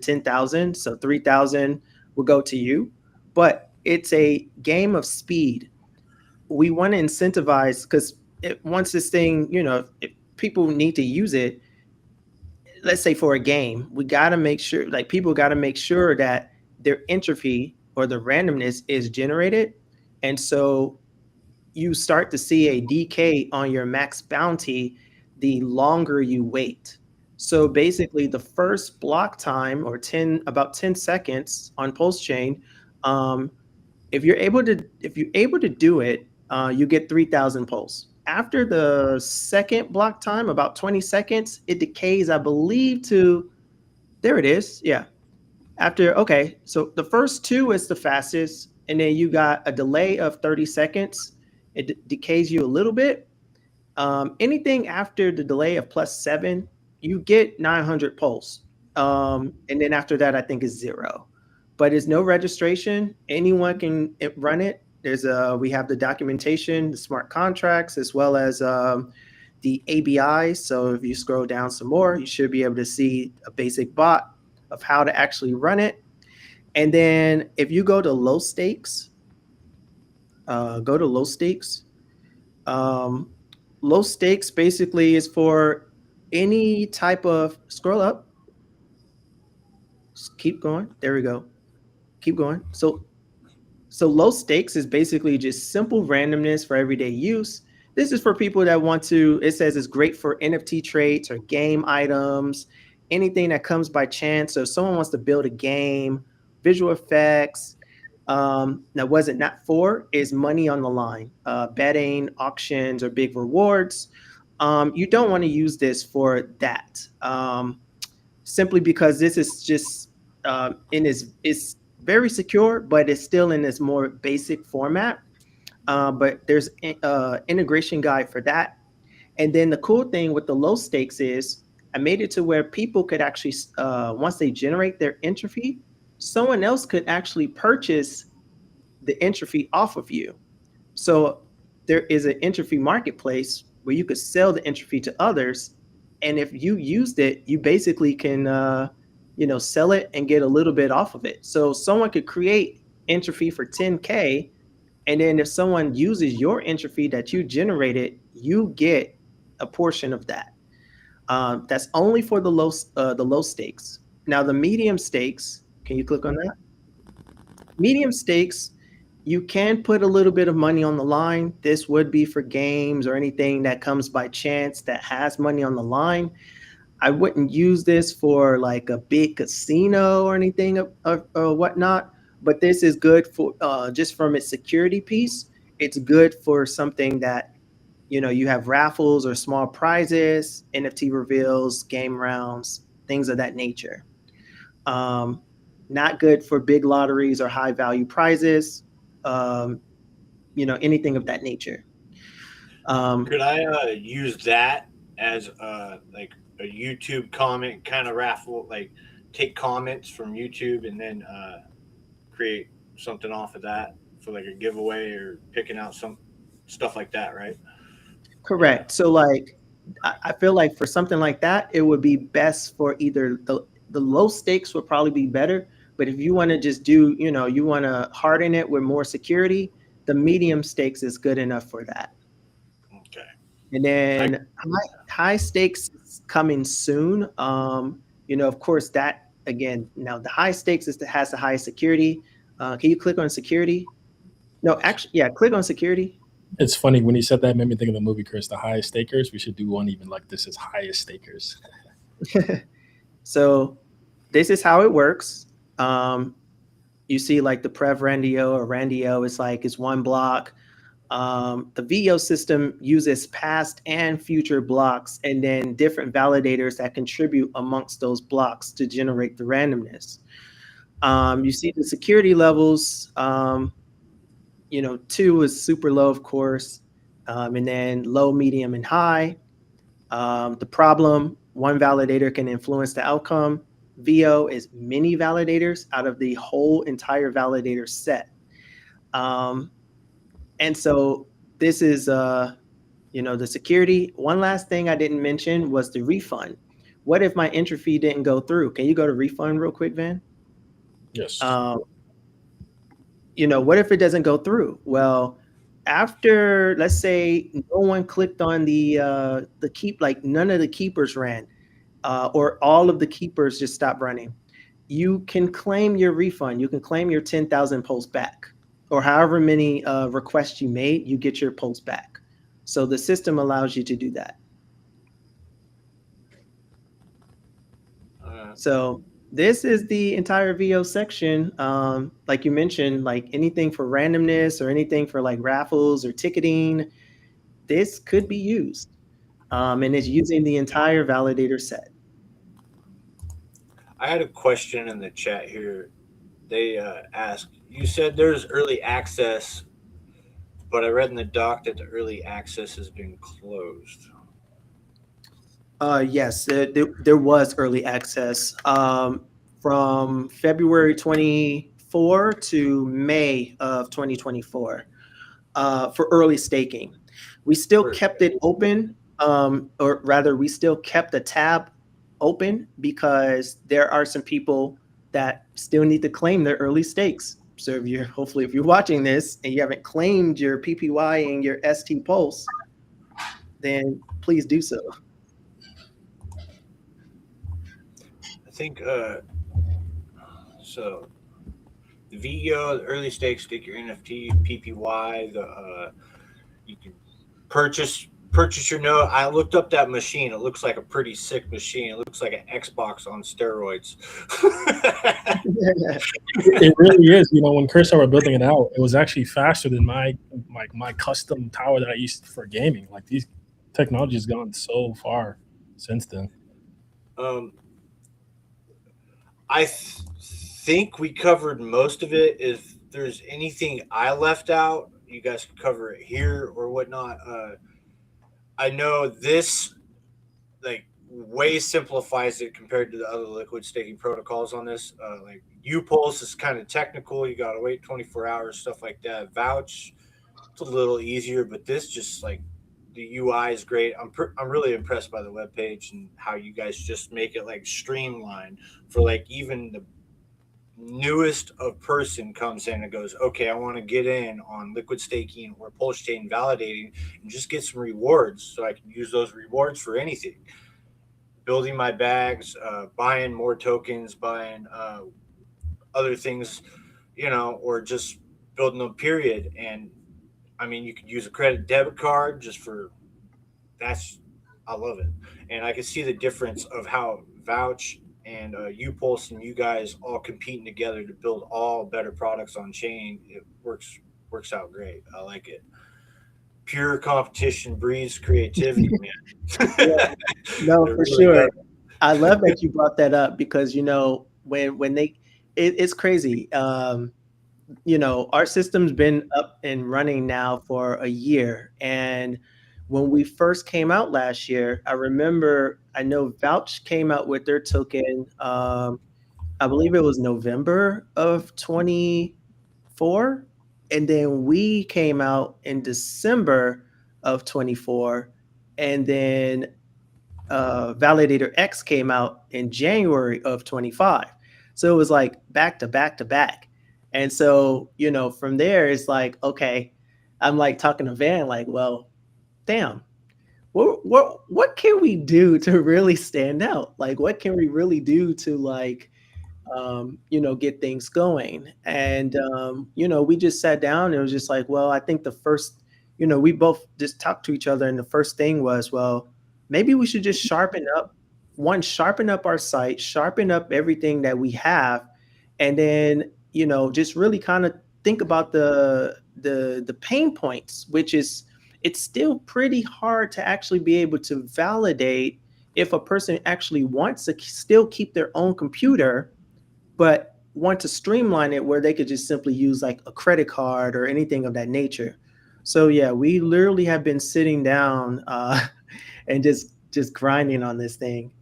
[SPEAKER 5] 10,000. So 3,000 will go to you. But it's a game of speed. We want to incentivize, because once this thing, if people need to use it, let's say for a game, we got to make sure, people got to make sure that their entropy or the randomness is generated. And so you start to see a decay on your max bounty the longer you wait. So basically the first block time, or about 10 seconds on Pulsechain, if you're able to do it, you get 3,000 pulse. After the second block time, about 20 seconds, it decays, I believe, to, there it is. Yeah. So the first two is the fastest, and then you got a delay of 30 seconds. It decays you a little bit. Anything after the delay of +7, you get 900 pulse. And then after that, I think is 0. But it's no registration. Anyone can run it. We have the documentation, the smart contracts, as well as the ABI. So if you scroll down some more, you should be able to see a basic bot of how to actually run it. And then if you go to low stakes, low stakes basically is for any type of, scroll up, just keep going. There we go. keep going. So low stakes is basically just simple randomness for everyday use. This is for people that want to, it says it's great for NFT traits or game items, anything that comes by chance. So if someone wants to build a game, visual effects, now was it not for is money on the line, betting, auctions, or big rewards. You don't want to use this for that. Simply because this is just in its it's very secure, but it's still in this more basic format. But there's integration guide for that. And then the cool thing with the low stakes is I made it to where people could actually once they generate their entropy, someone else could actually purchase the entropy off of you. So there is an entropy marketplace where you could sell the entropy to others, and if you used it, you basically can, sell it and get a little bit off of it. So someone could create entropy for 10K, and then if someone uses your entropy that you generated, you get a portion of that. That's only for the low stakes. Now the medium stakes, can you click on that? Medium stakes, you can put a little bit of money on the line. This would be for games or anything that comes by chance that has money on the line. I wouldn't use this for like a big casino or anything or whatnot, but this is good for just from its security piece. It's good for something that, you have raffles or small prizes, NFT reveals, game rounds, things of that nature. Um, Not good for big lotteries or high value prizes, um, anything of that nature.
[SPEAKER 2] Could I use that as like a YouTube comment kind of raffle? Like take comments from YouTube and then create something off of that for like a giveaway or picking out some stuff like that, right? Yeah.
[SPEAKER 5] Correct. So like I feel like for something like that, it would be best for either the low stakes would probably be better. But if you want to just do, you want to harden it with more security, the medium stakes is good enough for that.
[SPEAKER 2] Okay.
[SPEAKER 5] And
[SPEAKER 2] I,
[SPEAKER 5] then high stakes is coming soon. Of course, that again, now the high stakes has the highest security. Can you click on security? No, actually, yeah, click on security.
[SPEAKER 4] It's funny when you said that, it made me think of the movie Chris, The Highest Stakers. We should do one even like this is Highest Stakers.
[SPEAKER 5] So this is how it works. You see like the Prev Randio or Randio is like it's one block. The VO system uses past and future blocks and then different validators that contribute amongst those blocks to generate the randomness. You see the security levels, 2 is super low, of course, and then low, medium, and high. The problem, one validator can influence the outcome. VO is many validators out of the whole entire validator set. And so this is, the security. One last thing I didn't mention was the refund. What if my entropy didn't go through? Can you go to refund real quick, Van?
[SPEAKER 4] Yes.
[SPEAKER 5] What if it doesn't go through? Well, after, let's say no one clicked on the keep, like none of the keepers ran, or all of the keepers just stopped running, you can claim your refund. You can claim your 10,000 pulse back, or however many requests you made, you get your pulse back. So the system allows you to do that. So this is the entire VO section. Like you mentioned, like anything for randomness or anything for like raffles or ticketing, this could be used. And it's using the entire validator set.
[SPEAKER 2] I had a question in the chat here. They asked, you said there's early access, but I read in the doc that the early access has been closed.
[SPEAKER 5] Yes, there was early access from February 24 to May of 2024 for early staking. We still kept it open, or rather, we still kept the tab open because there are some people that still need to claim their early stakes. So if you're watching this and you haven't claimed your PPY and your ST Pulse, then please do so.
[SPEAKER 2] I think so. the VEO, the early stakes, stake your NFT, PPY. You can purchase your node. I looked up that machine. It looks like a pretty sick machine. It looks like an Xbox on steroids.
[SPEAKER 4] It really is. When Chris and I were building it out, it was actually faster than my custom tower that I used for gaming. Like, these technology has gone so far since then.
[SPEAKER 2] I think we covered most of it. If there's anything I left out, you guys can cover it here or whatnot. I know this like way simplifies it compared to the other liquid staking protocols on this. Like Upulse is kind of technical. You got to wait 24 hours, stuff like that. Vouch, it's a little easier, but this just like the UI is great. I'm really impressed by the webpage and how you guys just make it like streamlined for like even the newest of person comes in and goes, okay, I want to get in on liquid staking or Pulsechain validating and just get some rewards so I can use those rewards for anything. Building my bags, buying more tokens, buying other things, or just building them, period. And I mean, you could use a credit debit card just for I love it. And I can see the difference of how Vouch and Upulse and you guys all competing together to build all better products on chain. It works out great. I like it. Pure competition breeds creativity, man.
[SPEAKER 5] Yeah. No, for
[SPEAKER 2] really
[SPEAKER 5] sure.
[SPEAKER 2] does.
[SPEAKER 5] I love that you brought that up because when it's crazy. Our system's been up and running now for a year, and when we first came out last year, I know Vouch came out with their token. I believe it was November of 24, and then we came out in December of 24, and then Validator X came out in January of 25. So it was like back to back to back. And so, from there, it's like, okay, I'm like talking to Van, like, well, damn, what can we do to really stand out? Like, what can we really do to like, get things going? And, we just sat down and it was just like, well, I think the first, we both just talked to each other. And the first thing was, well, maybe we should just sharpen up our site, sharpen up everything that we have. And then, just really kind of think about the pain points, which is, it's still pretty hard to actually be able to validate if a person actually wants to still keep their own computer, but want to streamline it where they could just simply use like a credit card or anything of that nature. So yeah, we literally have been sitting down and just grinding on this thing.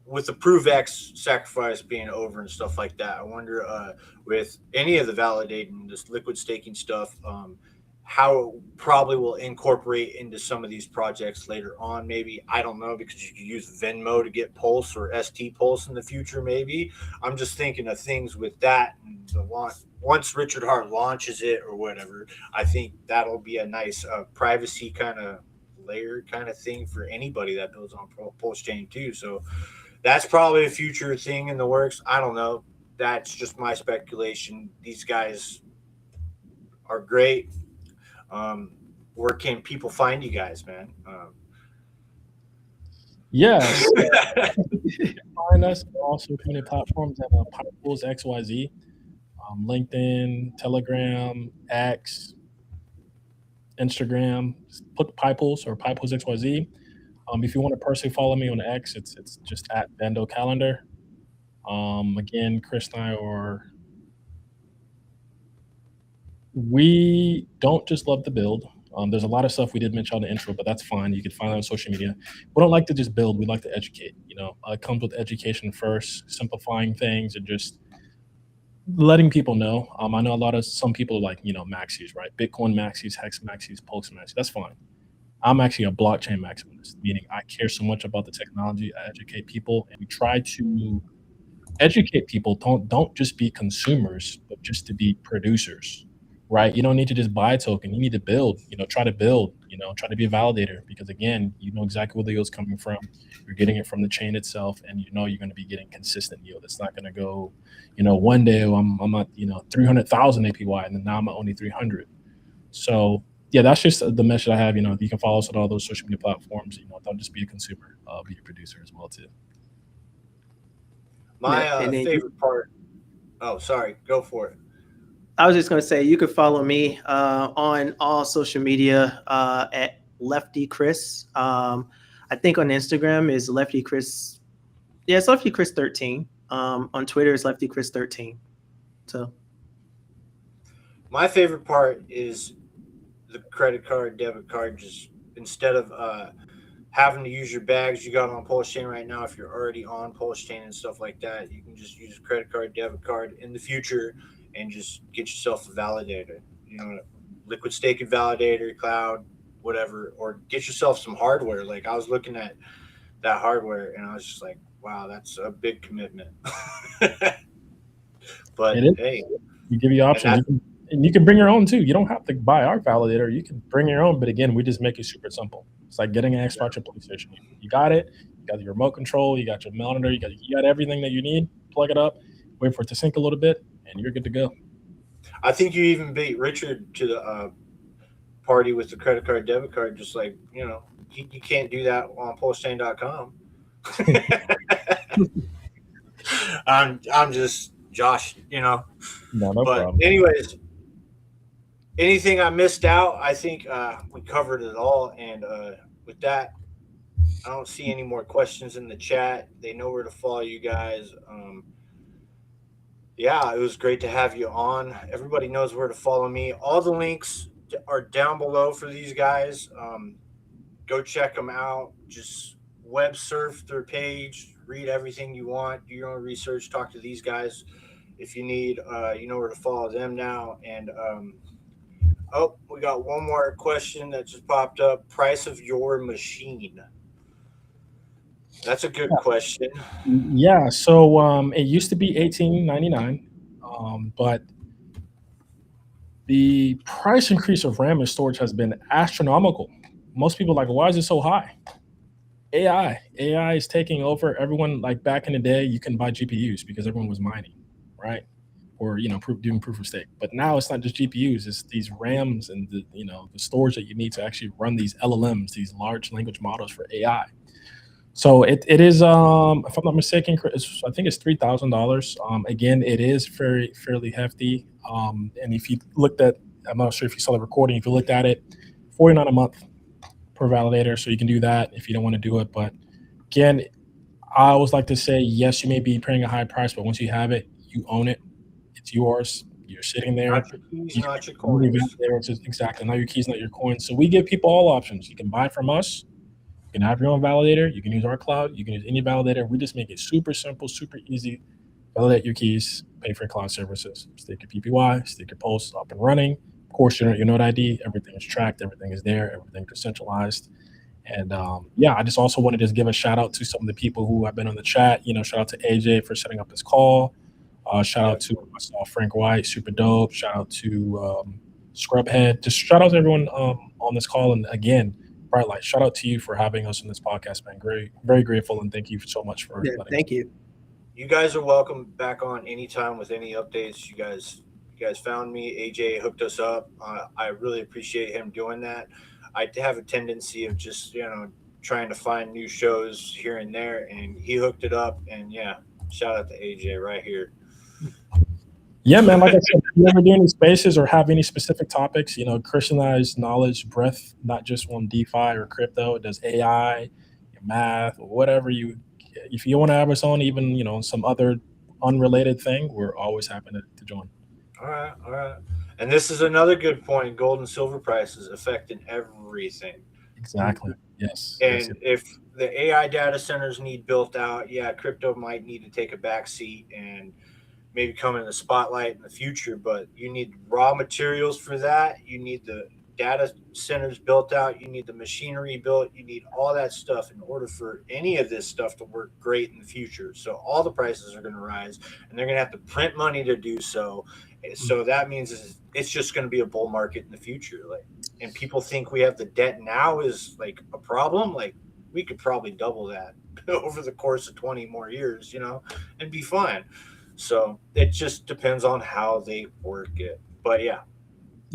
[SPEAKER 2] With the ProveX sacrifice being over and stuff like that, I wonder with any of the validating this liquid staking stuff, how it probably will incorporate into some of these projects later on. Maybe, I don't know, because you could use Venmo to get Pulse or ST Pulse in the future. Maybe I'm just thinking of things with that. And once Richard Hart launches it or whatever, I think that'll be a nice privacy kind of layer kind of thing for anybody that builds on Pulsechain too. So that's probably a future thing in the works. I don't know. That's just my speculation. These guys are great. Where can people find you guys, man?
[SPEAKER 4] Yes. Find us on all social media platforms at pipools.xyz, LinkedIn, Telegram, X, Instagram. Put Pipools or pipools.xyz. If you want to personally follow me on X, it's just at Vandale Calendar. Again, Chris and I we don't just love to build. There's a lot of stuff we did mention on the intro, but that's fine. You can find it on social media. We don't like to just build. We like to educate. It comes with education first, simplifying things and just letting people know. I know some people like, maxis, right? Bitcoin maxis, hex maxis, pulse maxis. That's fine. I'm actually a blockchain maximalist, meaning I care so much about the technology. I educate people, and we try to educate people. Don't just be consumers, but just to be producers. right? You don't need to just buy a token. You need to build, try to build, try to be a validator, because again, you know exactly where the yield's coming from. You're getting it from the chain itself, and you know you're going to be getting consistent yield. It's not going to go, one day I'm at 300,000 APY, and then now I'm at only 300. So yeah, that's just the message I have. You can follow us on all those social media platforms. Don't just be a consumer, be a producer as well too.
[SPEAKER 2] My
[SPEAKER 5] And then
[SPEAKER 2] favorite part. Oh, sorry. Go for it.
[SPEAKER 5] I was just going to say, you could follow me on all social media at Lefty Chris. I think on Instagram is Lefty Chris. Yeah, it's Lefty Chris 13. On Twitter is Lefty Chris 13. So
[SPEAKER 2] my favorite part is the credit card, debit card. Just instead of having to use your bags you got on Pulsechain right now, if you're already on Pulsechain and stuff like that, you can just use a credit card, debit card in the future and just get yourself a validator. Liquid staking validator, cloud, whatever, or get yourself some hardware. Like, I was looking at that hardware and I was just like, wow, that's a big commitment. But hey,
[SPEAKER 4] we give you options. And you can bring your own too. You don't have to buy our validator. You can bring your own, but again, we just make it super simple. It's like getting an Xbox or PlayStation. You got it. You got your remote control. You got your monitor. You got everything that you need. Plug it up. Wait for it to sync a little bit, and you're good to go.
[SPEAKER 2] I think you even beat Richard to the party with the credit card, debit card. Just like, you can't do that on Pulsechain.com. I'm just Josh,
[SPEAKER 4] No
[SPEAKER 2] but
[SPEAKER 4] problem.
[SPEAKER 2] Anyways, anything I missed out, I think we covered it all. And with that, I don't see any more questions in the chat. They know where to follow you guys. Yeah, it was great to have you on. Everybody knows where to follow me. All the links are down below for these guys. Go check them out. Just web surf their page, read everything you want, do your own research, talk to these guys if you need. You know where to follow them now. And we got one more question that just popped up. Price of your machine. That's a good question.
[SPEAKER 4] Yeah, so it used to be $18.99, but the price increase of RAM and storage has been astronomical. Most people are like, why is it so high? AI is taking over. Everyone, like back in the day, you can buy GPUs because everyone was mining, right? Or doing proof of stake. But now it's not just GPUs; it's these RAMs and the storage that you need to actually run these LLMs, these large language models for AI. So it is, if I'm not mistaken, I think it's $3,000. Again, it is fairly hefty. And if you looked at, I'm not sure if you saw the recording. If you looked at it, $49 a month per validator. So you can do that if you don't want to do it. But again, I always like to say, yes, you may be paying a high price, but once you have it, you own it. It's yours. You're sitting there.
[SPEAKER 2] Not your keys, not your coins.
[SPEAKER 4] Exactly. Not your keys, not your coins. So we give people all options. You can buy from us. You can have your own validator. You can use our cloud. You can use any validator. We just make it super simple, super easy. Validate your keys, pay for your cloud services, stake your PPY, stake your Pulse up and running. Of course, your node ID, everything is tracked, everything is there, everything is centralized. And I just also wanted to give a shout out to some of the people who have been on the chat. Shout out to AJ for setting up this call. Shout out to myself, Frank White, super dope. Shout out to Scrubhead. Just shout out to everyone on this call. And again, Bright Light, shout out to you for having us on this podcast, man. Very grateful, and thank you so much for
[SPEAKER 5] thank you.
[SPEAKER 2] You guys are welcome back on anytime with any updates. You guys found me. AJ hooked us up. I really appreciate him doing that. I have a tendency of just trying to find new shows here and there, and he hooked it up. And yeah, shout out to AJ right here.
[SPEAKER 4] Yeah, man. Like I said, if you ever do any spaces or have any specific topics, Christianized knowledge, breadth, not just on DeFi or crypto. It does AI, math, or whatever if you want to have us on, even some other unrelated thing, we're always happy to join.
[SPEAKER 2] All right. And this is another good point. Gold and silver prices affecting everything.
[SPEAKER 4] Exactly. Yes.
[SPEAKER 2] And if the AI data centers need built out, crypto might need to take a back seat and maybe come in the spotlight in the future, but you need raw materials for that. You need the data centers built out, you need the machinery built, you need all that stuff in order for any of this stuff to work great in the future. So all the prices are going to rise, and they're going to have to print money to do so. So that means it's just going to be a bull market in the future. Like, and people think we have the debt now is like a problem. Like, we could probably double that over the course of 20 more years, you know, and be fine. So it just depends on how they work it. But yeah,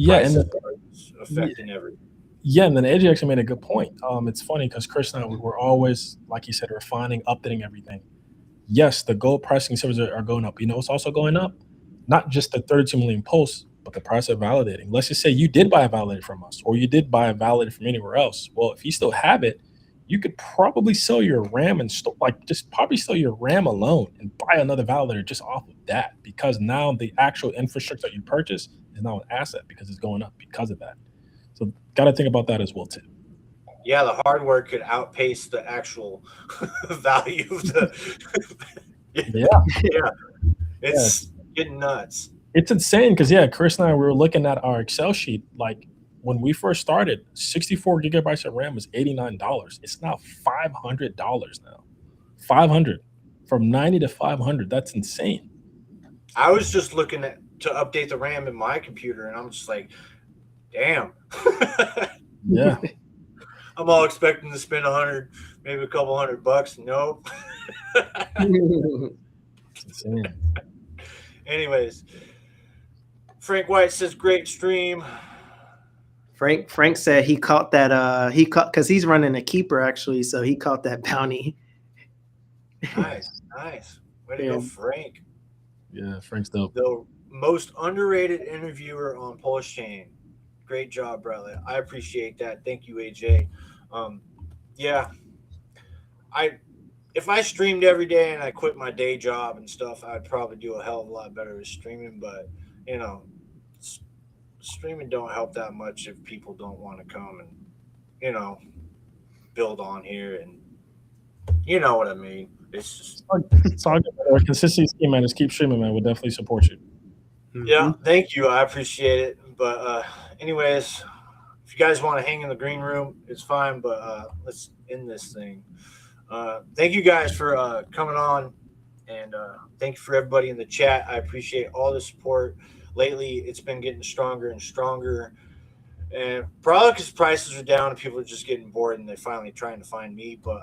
[SPEAKER 4] And
[SPEAKER 2] affecting everything.
[SPEAKER 4] Yeah, and then AJ actually made a good point. It's funny because Chris and I, we were always, like he said, refining, updating everything. Yes, the gold pricing servers are going up. You know, it's also going up. Not just the 32 million posts, but the price of validating. Let's just say you did buy a validator from us, or you did buy a validator from anywhere else. Well, if you still have it, you could probably sell your RAM and just probably sell your RAM alone and buy another validator just off of that, because now the actual infrastructure that you purchase is now an asset because it's going up because of that. So got to think about that as well too.
[SPEAKER 2] Yeah, the hardware could outpace the actual value of the. Yeah, it's getting nuts.
[SPEAKER 4] It's insane because Chris and I, we were looking at our Excel sheet. Like when we first started, 64 gigabytes of RAM was $89. It's now $500 now. 500 from 90 to 500. That's insane.
[SPEAKER 2] I was just looking to update the RAM in my computer, and I'm just like, damn.
[SPEAKER 4] Yeah.
[SPEAKER 2] I'm all expecting to spend 100, maybe a couple $100. Nope.
[SPEAKER 4] It's insane.
[SPEAKER 2] Anyways, Frank White says great stream.
[SPEAKER 5] Frank said he caught that because he's running a keeper actually, so he caught that bounty.
[SPEAKER 2] Nice. Way to go, Frank.
[SPEAKER 4] Yeah, Frank's dope.
[SPEAKER 2] The most underrated interviewer on Pulsechain. Great job, brother. I appreciate that. Thank you, AJ. If I streamed every day and I quit my day job and stuff, I'd probably do a hell of a lot better with streaming. But you know, streaming don't help that much if people don't want to come and, you know, build on here, and you know what I mean. It's just
[SPEAKER 4] it's all good. Our consistency, man, is keep streaming, man. We'll definitely support you.
[SPEAKER 2] Yeah, thank you. I appreciate it. But anyways, if you guys want to hang in the green room, it's fine. But let's end this thing. Thank you guys for coming on, and thank you for everybody in the chat. I appreciate all the support. Lately, it's been getting stronger and stronger, and probably because prices are down and people are just getting bored and they're finally trying to find me. But